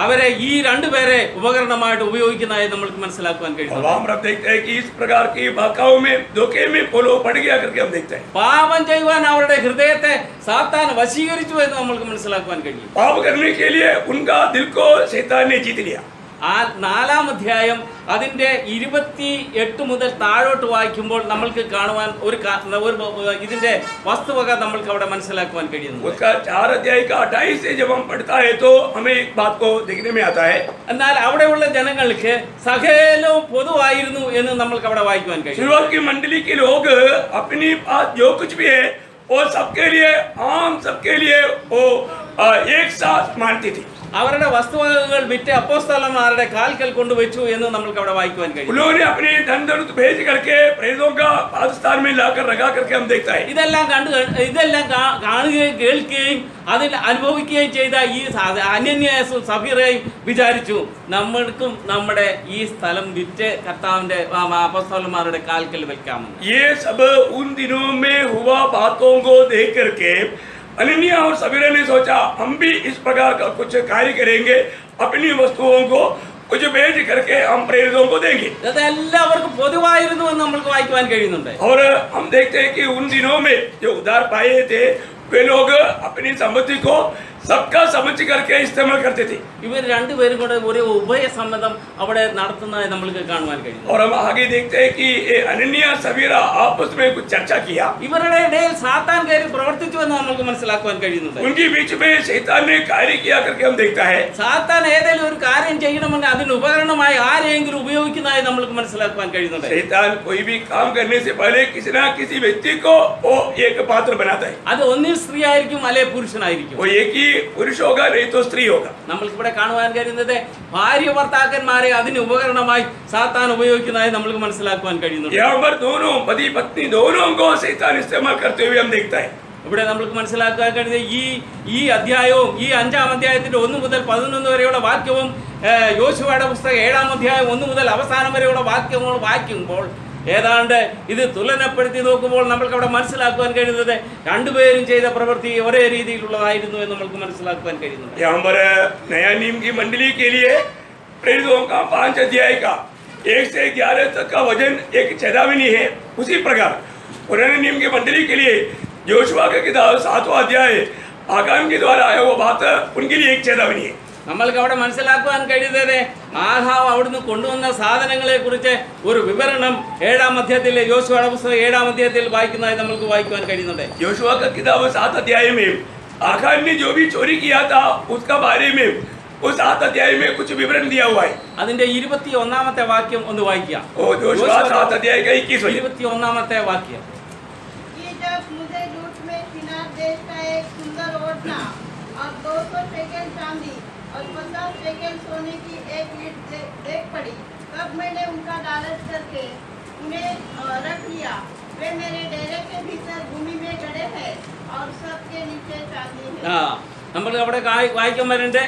അവരെ ഈ 2 പേരെ ഉപകരണമായിട്ട് ഉപയോഗിക്കുന്നതായി നമ്മൾക്ക് മനസ്സിലാക്കുവാൻ കഴിയും. हम देखते हैं कि इस प्रकार की बाकाओं में धोखे में वो लोग पड़ गया करके हम देखते हैं. പാപം ചെയ്യുവാൻ അവരുടെ ഹൃദയത്തെ സാത്താൻ വശീകരിച്ചു എന്ന് നമ്മൾക്ക് മനസ്സിലാക്കുവാൻ കഴിയും. पाप करने के लिए उनका दिल को शैतान ने जीत लिया. ആ 4-ാം അധ്യായം അതിന്റെ 28 മുതൽ താഴോട്ട് വായിക്കുമ്പോൾ നമ്മൾക്ക് കാണുവാൻ ഇതിന്റെ വസ്തുവക നമ്മൾക്ക് അവിടെ മനസ്സിലാക്കുവാൻ കഴിയുന്നു. उसका 4 अध्याय का 28 से जब हम पढ़ता है तो हमें एक बात को देखने में आता है. എന്നാൽ അവിടെയുള്ള ജനങ്ങൾക്ക് സകലവും പൊതുവായിരുന്നു എന്ന് നമ്മൾക്ക് അവിടെ വായിക്കുവാൻ കഴിയും. शुरुआत की मंडली के लोग अपनी बात जो कुछ भी है वो सबके लिए आम, सबके लिए वो एक साथ मानती थी. അവരുടെ വസ്തുവകകൾ വിറ്റ് അപ്പോസ്തലന്മാരുടെ കാൽക്കൽ കൊണ്ടുവച്ചു എന്ന് നമുക്ക് അവിടെ വായിക്കുവാൻ കഴിയും. उन्होंने अपने धन दौलत भेज करके प्रेरितों का पादस्थान में लाकर रखा करके हम देखता है. ഇതെല്ലാം കാണുകയും കേൾക്കുകയും അതിൽ അനുഭവിക്കുകയും ചെയ്ത ഈ അനന്യാസും സഫീറയും വിചാരിച്ചു നമ്മൾക്കും നമ്മുടെ ഈ സ്ഥലം വിറ്റ് കർത്താവിന്റെ അപ്പോസ്തലന്മാരുടെ കാൽക്കൽ വെക്കാമെന്ന്. ये सब उन दिनों में हुआ बातों को देख करके अनन्या और सफीरा ने सोचा हम भी इस प्रकार का कुछ कार्य करेंगे, अपनी वस्तुओं को कुछ बेच करके हम प्रेरितों को देंगे. അത് എല്ലാവർക്കും പൊതുവായിരുന്നു എന്ന് നമുക്ക് വായിക്കുവാൻ കഴിയുന്നുണ്ട്. और हम देखते हैं कि उन दिनों में जो उधार पाए थे वे लोग अपनी संपत्ति को सबका समझ करके इस्तेमाल करते थे. ഇവർ രണ്ടുപേരും കൂടെ ഒരു ഉഭയസമ്മതം അവിടെ നടത്തുന്നതായി നമ്മൾക്ക് കാണുവാൻ കഴിയും. और हम आगे देखते हैं कि अनन्या सफीरा आपस में कुछ चर्चा किया. ഇവരുടെ ഇടയിൽ സാത്താൻ കയറി പ്രവർത്തിച്ചു എന്ന് നമുക്ക് മനസ്സിലാക്കുവാൻ കഴിയുന്നുണ്ട്. उनके बीच में शैतान ने कार्य किया करके हम देखता है. സാത്താൻ ഏതെങ്കിലും ഒരു കാര്യം ചെയ്യണമെങ്കിൽ അതിന് ഉപകരണമായി ആരെയെങ്കിലും ഉപയോഗിക്കുന്നതായി നമ്മൾക്ക് മനസ്സിലാക്കുവാൻ കഴിയുന്നുണ്ട്. शैतान कोई भी काम करने से पहले किसी ना किसी व्यक्ति को वो एक पात्र बनाता है. അത് ഒന്നിൽ സ്ത്രീ ആയിരിക്കും അല്ലെ പുരുഷനായിരിക്കും. वो एक ही पुरुष होगा नहीं तो स्त्री होगा. നമ്മൾക്ക് ഇവിടെ കാണുവാൻ കഴിയുന്നത് ഭാര്യ ഭർത്താക്കന്മാരെ അതിന് ഉപകരണമായി സാത്താൻ ഉപയോഗിക്കുന്നതായി നമ്മൾക്ക് മനസ്സിലാക്കുവാൻ കഴിയുന്നുണ്ട്. यहाँ पर दोनों पति पत्नी दोनों को शैतान इस्तेमाल करते हुए हम देखता है. ഇവിടെ നമ്മൾക്ക് മനസ്സിലാക്കാൻ കഴിയുന്നത് ഈ അധ്യായവും ഈ 5-ാം അധ്യായത്തിന്റെ 1 മുതൽ 11 വരെയുള്ള വാക്യവും യോശുവയുടെ പുസ്തകം 7-ാം അധ്യായം 1 മുതൽ അവസാനം വരെയുള്ള വാക്യങ്ങൾ വായിക്കുമ്പോൾ ഏതാണ്ട് ഇത് തുലനപ്പെടുത്തി നോക്കുമ്പോൾ നമ്മൾക്ക് അവിടെ മനസ്സിലാക്കുവാൻ കഴിയുന്നത് രണ്ടുപേരും ചെയ്ത പ്രവൃത്തി ഒരേ രീതിയിലുള്ളതായിരുന്നു എന്ന് നമുക്ക് മനസ്സിലാക്കുവാൻ കഴിയുന്നുണ്ട്. यहाँ पर नया नियम की मंडली के लिए प्रेरितों का 5 अध्याय का 1 से 11 तक का वजन एक चेतावनी है. उसी प्रकार पुराने नियम की मंडली के लिए योशुआ का किताब 7वां अध्याय आगान के द्वारा आया वो बात उनके लिए एक चेतावनी है. നമ്മൾക്ക് അവിടെ മനസ്സിലാക്കുവാൻ കഴിയുന്നത് ആഹാവ് അവിടുന്ന് കൊണ്ടുവന്ന സാധനങ്ങളെ കുറിച്ച് ഒരു വിവരണം 7-ാം അധ്യായത്തിൽ യോശുവയുടെ പുസ്തകം 7-ാം അധ്യായത്തിൽ വായിക്കുന്നതായി നമുക്ക് വായിക്കുവാൻ കഴിയുന്നുണ്ട്. योशुआ का किताब 7 अध्याय में आगान ने जो भी चोरी किया था उसका बारे में उस 7 अध्याय में कुछ विवरण दिया हुआ है. അതിന്റെ 21-ാമത്തെ വാക്യം ഒന്ന് വായിക്കാം. ओ योशुआ 7 अध्याय का 21 वचन. 21-ാമത്തെ വാക്യം. कि जब मुझे लूट में शिनार देश का एक सुंदर ओढ़ना और 200 शेकेल चांदी और 50 शेकेल सोने की एक ईंट देख पड़ी, तब मैंने उनका लालच करके उन्हें रख लिया. वे मेरे डेरे के भीतर भूमि में गड़े हैं और सबके नीचे चांदी है. നമ്മൾ അവിടെ വായിക്കാൻ വരുന്നുണ്ട്.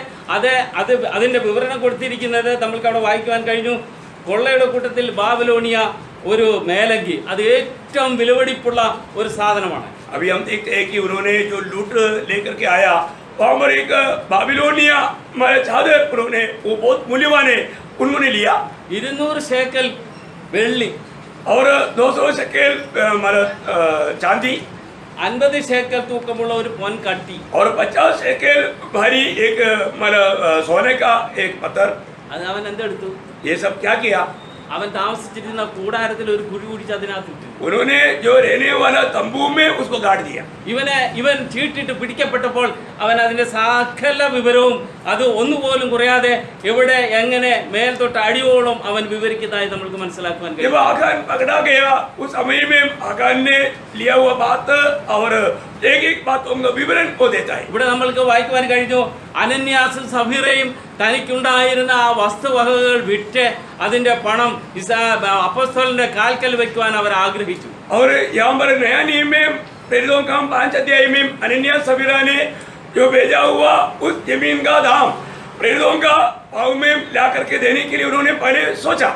അതിന്റെ വിവരണം കൊടുത്തിരിക്കുന്നത് നമ്മൾക്ക് അവിടെ വായിക്കുവാൻ കഴിഞ്ഞു. കൊള്ളയുടെ കൂട്ടത്തിൽ ബാബിലോണിയ ഒരു മേലങ്കി, അത് ഏറ്റവും വിലപിടിപ്പുള്ള ഒരു സാധനമാണ്. अभी हम देखते हैं कि उन्होंने जो लूट लेकर के आया वहाँ पर एक बाबिलोनिया चादर उन्होंने वो बहुत मूल्यवान है उन्होंने लिया. 200 ശേക്കൽ വെള്ളി और 200 शकेल चांदी 50 ശേക്കൽ തൂക്കമുള്ള ഒരു പൊൻകട്ടി और 50 शकेल भारी एक सोने का एक पत्थर. അത് അവൻ എന്തെടുത്തു? ये सब क्या किया? അവൻ താമസിച്ചിരുന്ന കൂടാരത്തിൽ ഒരു കുഴി കുടിച്ച് അതിനകത്തിട്ടു. उन्होंने जो रहने वाला तंबू में उसको गाड़ दिया. ഇവൻ ചീട്ടിട്ട് പിടിക്കപ്പെട്ടപ്പോൾ അവൻ അതിന്റെ സകല വിവരവും അത് ഒന്നുപോലും കുറയാതെ എവിടെ എങ്ങനെ മേൽ തൊട്ട് അടിയോളം അവൻ വിവരിക്കുന്നതായി നമുക്ക് മനസ്സിലാക്കുവാൻ जब കഴിയും. आगान पकड़ा गया उस समय में आगान ने लिया हुआ बात और एक एक बातों का विवरण को देता है. ഇവിടെ നമ്മൾക്ക് വായിക്കുവാൻ കഴിഞ്ഞു അനന്യാസും സഫീറയും തനിക്കുണ്ടായിരുന്ന ആ വസ്തുവകകൾ വിറ്റ് അതിന്റെ പണം അപ്പോസ്തലന്റെ കാൽക്കൽ വെക്കുവാൻ അവർ ആഗ്രഹിച്ചു. और यहाँ पर नया नियम में प्रेरितों का 5 अध्याय में अनन्या सफीरा ने जो भेजा हुआ उस जमीन का दाम प्रेरितों का भाव में ला करके देने के लिए उन्होंने पहले सोचा.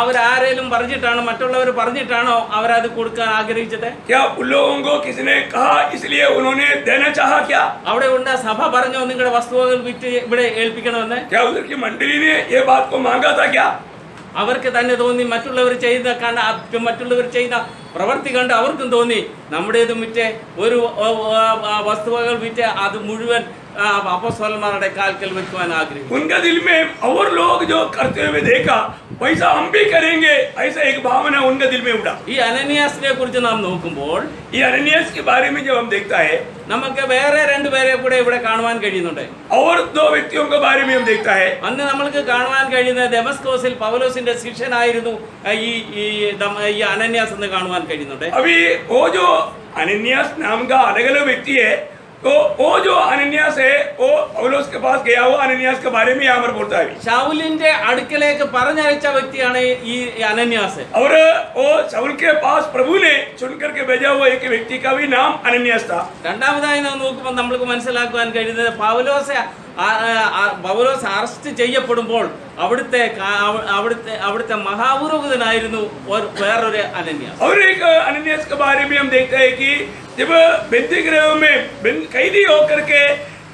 അവരാരേലും പറഞ്ഞിട്ടാണോ മറ്റുള്ളവർ പറഞ്ഞിട്ടാണോ അവരത് കൊടുക്കാൻ ആഗ്രഹിച്ചത്? क्या उन लोगों को किसी ने कहा इसलिए उन्होंने देना चाहा? क्या അവിടെ ഉണ്ട് സഭ പറഞ്ഞോ നിങ്ങളുടെ വസ്തുവകൾ വിറ്റ് ഇവിടെ ഏൽപ്പിക്കണമെന്ന്? क्या उधर की मंडली ने ये बात को मांगा था? क्या അവർക്ക് തന്നെ തോന്നി, മറ്റുള്ളവർ ചെയ്യുന്ന പ്രവൃത്തി കണ്ട് അവർക്കും തോന്നി നമ്മുടേതും വിറ്റ് ഒരു വസ്തുവകൾ വിറ്റ് അത് മുഴുവൻ അപ്പോസ്തലന്മാരുടെ കാൽക്കൽ വെക്കുവാൻ ആഗ്രഹിച്ചു. उनका दिल में और लोग जो करते हुए देखा वैसा हम भी करेंगे ऐसा एक भावना उनका दिल में उड़ा. ഈ അനന്യാസിനെ കുറിച്ച് നാം നോക്കുമ്പോൾ ये अनन्यास के बारे में जब हम देखता है നമുക്ക് വേറെ രണ്ടുപേരെ കൂടെ ഇവിടെ കാണുവാൻ കഴിയുന്നുണ്ട്. और 2 व्यक्तियों के बारे में हम देखता है. അന്ന് നമ്മൾക്ക് കാണുവാൻ കഴിയുന്നത് ദമസ്കോസിൽ പൗലോസിന്റെ ശിഷ്യനായിരുന്നു ഈ അനന്യാസ് എന്ന് കാണുവാൻ കഴിയുന്നുണ്ട്. अभी वो जो अनन्यास नाम का अलग अलग व्यक्ति है तो वो जो अनन्यास है वो पौलुस के पास गया हुआ अनन्यास के बारे में यहाँ पर बोलता है ശൗലിന്റെ അടുക്കലേക്ക് പറഞ്ഞയച്ച വ്യക്തിയാണ് ഈ അനന്യാസ്. और वो शाऊल के पास प्रभु ने चुन करके भेजा हुआ एक व्यक्ति का भी नाम अनन्यास था। രണ്ടാമതായി നാം നോക്കുമ്പോൾ നമ്മൾക്ക് മനസ്സിലാക്കുവാൻ കഴിയുന്നത് പൗലോസ് അറസ്റ്റ് ചെയ്യപ്പെടുമ്പോൾ അവിടുത്തെ മഹാപുരോഹിതനായിരുന്നു വേറൊരു അനന്യാസ്. और एक अनन्यास के बारे में हम देखते हैं कि जब बंदीगृह में कैदी होकर के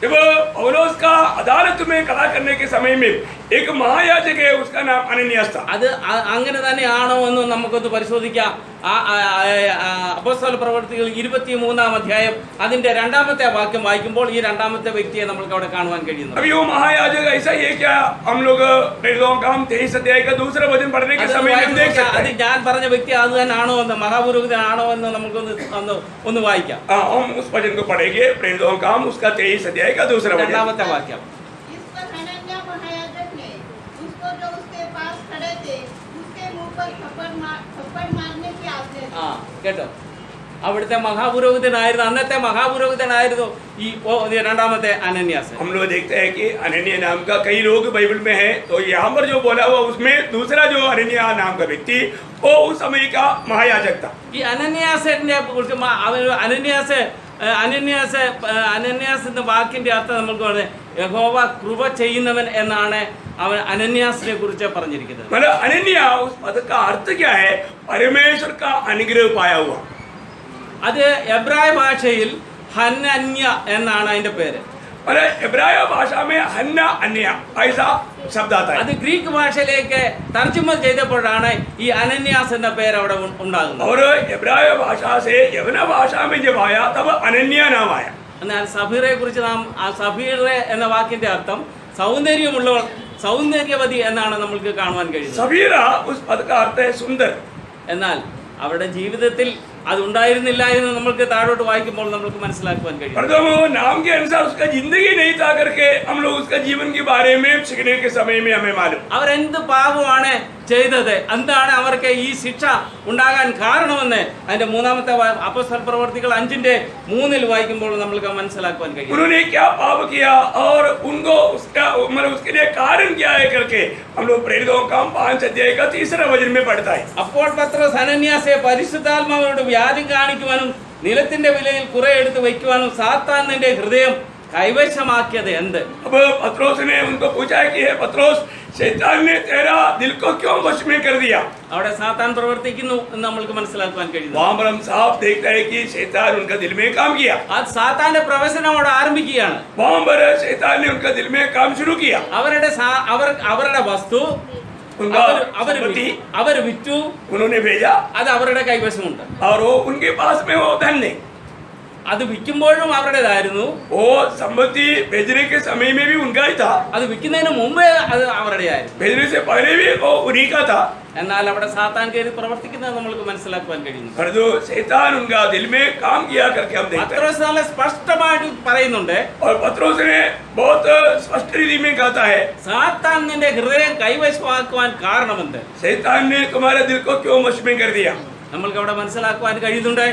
जब पौलुस का अदालत में खड़ा करने के समय में एक महायाजक है उसका नाम अनन्यास था। അത് അങ്ങനെ തന്നെയാണോ എന്ന് നമുക്കൊന്ന് പരിശോധിക്കാം. അപ്പോസ്തല പ്രവൃത്തികൾ 23-ാം അധ്യായം അതിന്റെ 2-ാമത്തെ വാക്യം വായിക്കുമ്പോൾ ഈ 2-ാമത്തെ വ്യക്തിയെ നമുക്ക് അവിടെ കാണുവാൻ കഴിയുന്നു. अभी वो महायाजक ऐसा ही है क्या? हम लोग प्रेरितों का 23 अध्याय का दूसरा वचन पढ़ने के समय में देख सकते അത് हैं। ഞാൻ പറഞ്ഞ വ്യക്തി അത് തന്നെയാണോ എന്ന് മഹാപുരോഹിതനാണോ എന്ന് നമുക്കൊന്ന് വായിക്കാം. हाँ, हम उस वचन को पढ़ेंगे प्रेरितों का उसका 23 अध्याय का दूसरा वचन। 2-ാമത്തെ വാക്യം. इस पर हनन्याह महायाजक ने उसको जो उसके पास खड़े थे उसके मुंह पर थप्पड़ मारने की आज्ञा दी। ആ കേട്ടോ, അവിടുത്തെ മഹാപുരോഹിതനായിരുന്നു, അന്നത്തെ മഹാപുരോഹിതനായിരുന്നു ഈ 2-ാമത്തെ അനന്യാസ്. हम लोग देखते हैं कि अनन्या नाम का कई लोग बाइबल में है, तो यहाँ पर जो बोला हुआ उसमें दूसरा जो अनन्या नाम का व्यक्ति वो उस समय का महायाजक था। ഈ അനന്യാസിനെ കുറിച്ച് അനന്യാസ് എന്ന വാക്കിന്റെ അർത്ഥം നമുക്ക് പറയാം യഹോവ കൃപ ചെയ്യുന്നവൻ എന്നാണ് അവൻ അനന്യാസിനെ കുറിച്ച് പറഞ്ഞിരിക്കുന്നത്. मतलब अनन्या उस पद का अर्थ क्या है? परमेश्वर का अनुग्रह पाया हुआ। അത് എബ്രായ ഭാഷയിൽ ഹനന്യ എന്നാണ് അതിന്റെ പേര്. मतलब इब्राय भाषा में हन्ना अन्या ऐसा शब्द आता है। അത് ഗ്രീക്ക് ഭാഷയിലേക്ക് തർജ്ജമ ചെയ്തപ്പോഴാണ് ഈ അനന്യാസ് എന്ന പേര് അവിടെ ഉണ്ടാകുന്നത്. और इब्राय भाषा से यवन भाषा में जब आया तब अनन्या नाम आया। എന്നാൽ സഫീറെ കുറിച്ച് സഫീറെ എന്ന വാക്കിന്റെ അർത്ഥം സൗന്ദര്യവതി എന്നാണ് നമ്മൾക്ക് കാണുവാൻ കഴിയുന്നത്. सफीरा उस पद का अर्थ है सुंदर। എന്നാൽ അവരുടെ ജീവിതത്തിൽ അത് ഉണ്ടായിരുന്നില്ല എന്ന് നമ്മൾക്ക് താഴോട്ട് വായിക്കുമ്പോൾ നമുക്ക് മനസ്സിലാക്കുവാൻ കഴിയും. प्रथम नाम के अनुसार उसका जिंदगी नहीं था करके हम लोग उसका जीवन के बारे में सीखने के समय में हमें मालूम। അവരെന്ത് പാപമാണ് ചെയ്തത്, എന്താണ് അവർക്ക് ഈ ശിക്ഷ ഉണ്ടാകാൻ കാരണമെന്ന് അതിന്റെ 3-ാമത്തെ അപ്പോസ്തല പ്രവൃത്തികൾ 5-3 വായിക്കുമ്പോൾ നമ്മൾക്ക് മനസ്സിലാക്കുവാൻ കഴിയും. उन्होंने क्या पाप किया और उनको उसका मतलब उसके लिए कारण क्या है करके हम लोग प्रेरितों का 5 अध्याय का 3रा वचन में पढ़ता है। അപ്പോൾ പത്രോസ് അനന്യാസെ പരിശുദ്ധാത്മാവിനോട് വ്യാജം കാണിക്കുവാനും നിലത്തിന്റെ വിലയിൽ കുറെ എടുത്ത് വയ്ക്കുവാനും സാത്താൻ നിന്റെ ഹൃദയം കൈവശമാക്കിയത് എന്ത്? अब पत्रोस ने उनको पूछा कि हे पत्रोस, शैतान ने तेरा दिल को क्यों वश में कर दिया? അവിടെ സാത്താൻ പ്രവർത്തിക്കുന്നു എന്ന് നമ്മൾക്ക് മനസ്സിലാക്കുവാൻ കഴിയുന്നു. वहां पर हम साफ देखते हैं कि शैतान उनका दिल में काम किया। അത് സാത്താന്റെ പ്രവചനം അവിടെ ആരംഭിക്കുകയാണ്. वहां पर शैतान ने उनका दिल में काम शुरू किया। അവരുടെ വസ്തു उनका संपत्ति അവർ വിറ്റു, उन्होंने भेजा അത് അവരുടെ കൈവശമുണ്ട്. और वो उनके पास में वो धन नहीं, അത് വിൽക്കുമ്പോഴും അവരുടേതായിരുന്നു, वो संपत्ति भेजने के समय में भी उनका ही था, അത് വിൽക്കുന്നതിന് മുമ്പേ അത് അവരുടെയായിരുന്നു. भेजने से पहले भी वो उन्हीं का था। എന്നാൽ അവിടെ സാത്താൻ കയറി പ്രവർത്തിക്കുന്നത് നമ്മൾക്ക് മനസ്സിലാക്കുവാൻ കഴിയുന്നു. पर जो शैतान उनका दिल में काम किया करके हम देखते हैं। പത്രോസ് നല്ല സ്പഷ്ടമായിട്ട് പറയുന്നുണ്ട്, और पत्रोस ने बहुत स्पष्ट रीति में कहता है, സാത്താൻ നിന്റെ ഹൃദയം കൈവശമാക്കുവാൻ കാരണമെന്ത്? शैतान ने तुम्हारे दिल को क्यों वश में कर दिया? നമ്മൾക്ക് അവിടെ മനസ്സിലാക്കുവാൻ കഴിയുന്നുണ്ട്.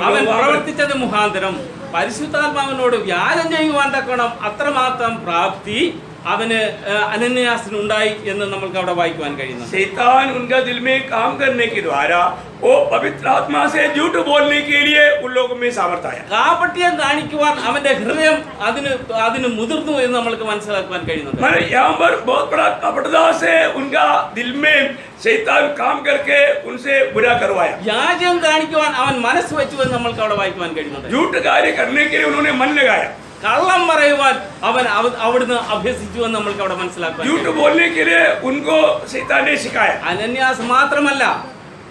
അവൻ പ്രവർത്തിച്ചത് മുഖാന്തരം പരിശുദ്ധാത്മാവിനോട് വ്യാജം ചെയ്യുവാൻ തക്കണം അത്രമാത്രം പ്രാപ്തി അവന് അനന്യാസിനുണ്ടായി എന്ന് നമുക്ക് അവിടെ വായിക്കുവാൻ കഴിയുന്നു. शैतान उनका दिल में काम करने के द्वारा वो पवित्र आत्मा से झूठ बोलने के लिए उन लोगों में सामर्थ्य आया। കാപട്യം കാണിക്കുവാൻ അവന്റെ ഹൃദയം അതിന് മുതിർന്നു എന്ന് നമ്മൾക്ക് മനസ്സിലാക്കുവാൻ കഴിയുന്നുണ്ട്. मतलब यहाँ पर बहुत बड़ा कपटता से उनका दिल में शैतान काम करके उनसे बुरा करवाया। വ്യാജം കാണിക്കുവാൻ അവൻ മനസ്സ് വെച്ചു എന്ന് നമ്മൾക്ക് അവിടെ വായിക്കുവാൻ കഴിയുന്നുണ്ട്. झूठ कार्य करने के लिए उन्होंने मन लगाया। കള്ളം പറയുവാൻ അവൻ അവിടുന്ന് അഭ്യസിച്ചു എന്ന് നമ്മൾക്ക് അവിടെ മനസ്സിലാക്കുവാൻ झूठ കഴിയും. बोलने के लिए उनको शैतान ने सिखाया। അനന്യാസ് മാത്രമല്ല,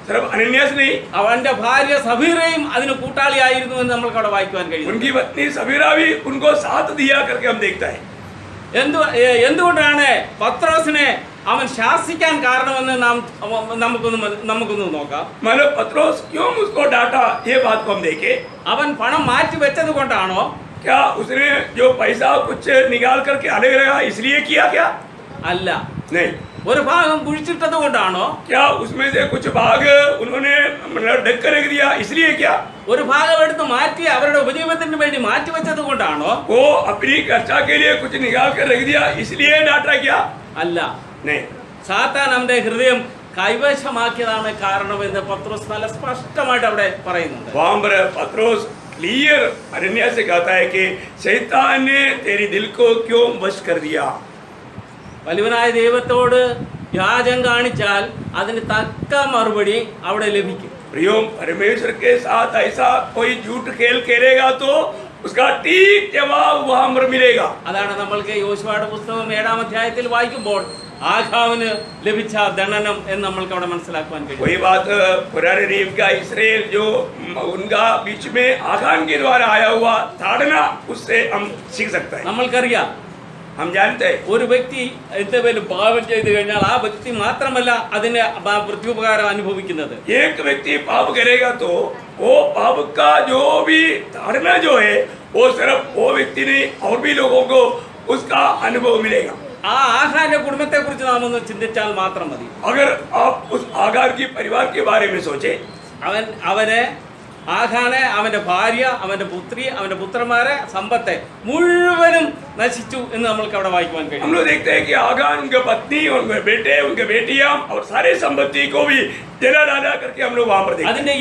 सिर्फ अनन्यास नहीं, അവന്റെ ഭാര്യ സഫീറയും അതിന് കൂട്ടാളിയായിരുന്നു എന്ന് നമ്മൾക്ക് അവിടെ വായിക്കുവാൻ കഴിയും. उनकी पत्नी सफीरा भी उनको साथ दिया करके हम देखता है। എന്തുകൊണ്ടാണ് പത്രോസിനെ അവൻ ശാസിക്കാൻ കാരണമെന്ന് നമുക്കൊന്ന് നോക്കാം. मतलब पत्रोस क्यों उसको डांटा, ये बात को हम देखें। അവൻ പണം മാറ്റി വെച്ചത് കൊണ്ടാണോ? क्या उसने जो पैसा कुछ निकाल करके अलग रखा इसलिए किया क्या? അല്ല, नहीं, ഒരു ഭാഗം കുഴിച്ചിട്ടത് കൊണ്ടാണോ? क्या उसमें से कुछ भाग उन्होंने मतलब ढक कर रख दिया इसलिए क्या? ഒരു ഭാഗം എടുത്ത് മാറ്റി അവരുടെ ഉപജീവനത്തിന് വേണ്ടി മാറ്റി വെച്ചത് കൊണ്ടാണോ? वो अपनी खर्चा के लिए कुछ निकाल कर रख दिया इसलिए डांटा क्या? അല്ല, नहीं, സാത്താൻ അവന്റെ ഹൃദയം കൈവശമാക്കിയതാണ് കാരണമെന്ന് പത്രോസ് നല്ല സ്പഷ്ടമായിട്ട് അവിടെ പറയുന്നുണ്ട്. वहां पर पत्रोस क्लियर अरण्या से कहता है कि शैतान ने तेरी दिल को क्यों वश कर दिया? വലിയവനായ ദൈവത്തോട് വ്യാജം കാണിച്ചാൽ അതിന് തക്ക മറുപടി അവിടെ ലഭിക്കും. प्रियो, परमेश्वर के साथ ऐसा कोई झूठ खेल खेलेगा तो उसका ठीक जवाब वहां पर मिलेगा. അതാണ് നമ്മൾക്ക് യോശുവയുടെ പുസ്തകം 7-ാം അധ്യായത്തിൽ വായിക്കുമ്പോൾ ആഖാവിന് ലഭിച്ച ദണ്ഡനം എന്ന് നമ്മൾക്ക് അവിടെ മനസ്സിലാക്കുവാൻ കഴിയും. वही बात पुराने नियम का इसराइल जो उनका बीच में आगान के द्वारा आया हुआ ताड़ना उससे हम सीख सकते हैं. നമ്മൾക്കറിയാം, हम जानते हैं ഒരു വ്യക്തി എന്തെങ്കിലും പാപം ചെയ്തു കഴിഞ്ഞാൽ ആ വ്യക്തി മാത്രമല്ല അതിന് പ്രത്യുപകാരം അനുഭവിക്കുന്നത്. एक व्यक्ति पाप करेगा तो वो पाप का जो भी ताड़ना जो है वो सिर्फ वो व्यक्ति नहीं और भी लोगों को उसका अनुभव मिलेगा. ആ ആഹാന്റെ കുടുംബത്തെ കുറിച്ച് നാം ഒന്ന് ചിന്തിച്ചാൽ മാത്രം മതി. अगर आप उस आगार की परिवार के बारे में सोचे, അവന് ആഖാനെ, അവന്റെ ഭാര്യ, അവന്റെ പുത്രി, അവന്റെ പുത്രന്മാരെ, സമ്പത്തെ മുഴുവനും നശിച്ചു എന്ന് നമ്മൾക്ക് അവിടെ വായിക്കുവാൻ हम കഴിയും. लोग देखते हैं कि आगान उनके पत्नी, उनके बेटे, उनके बेटियां और सारे संपत्ति को भी जला डाला करके हम लोग वहां पर देखते हैं. അതിന്റെ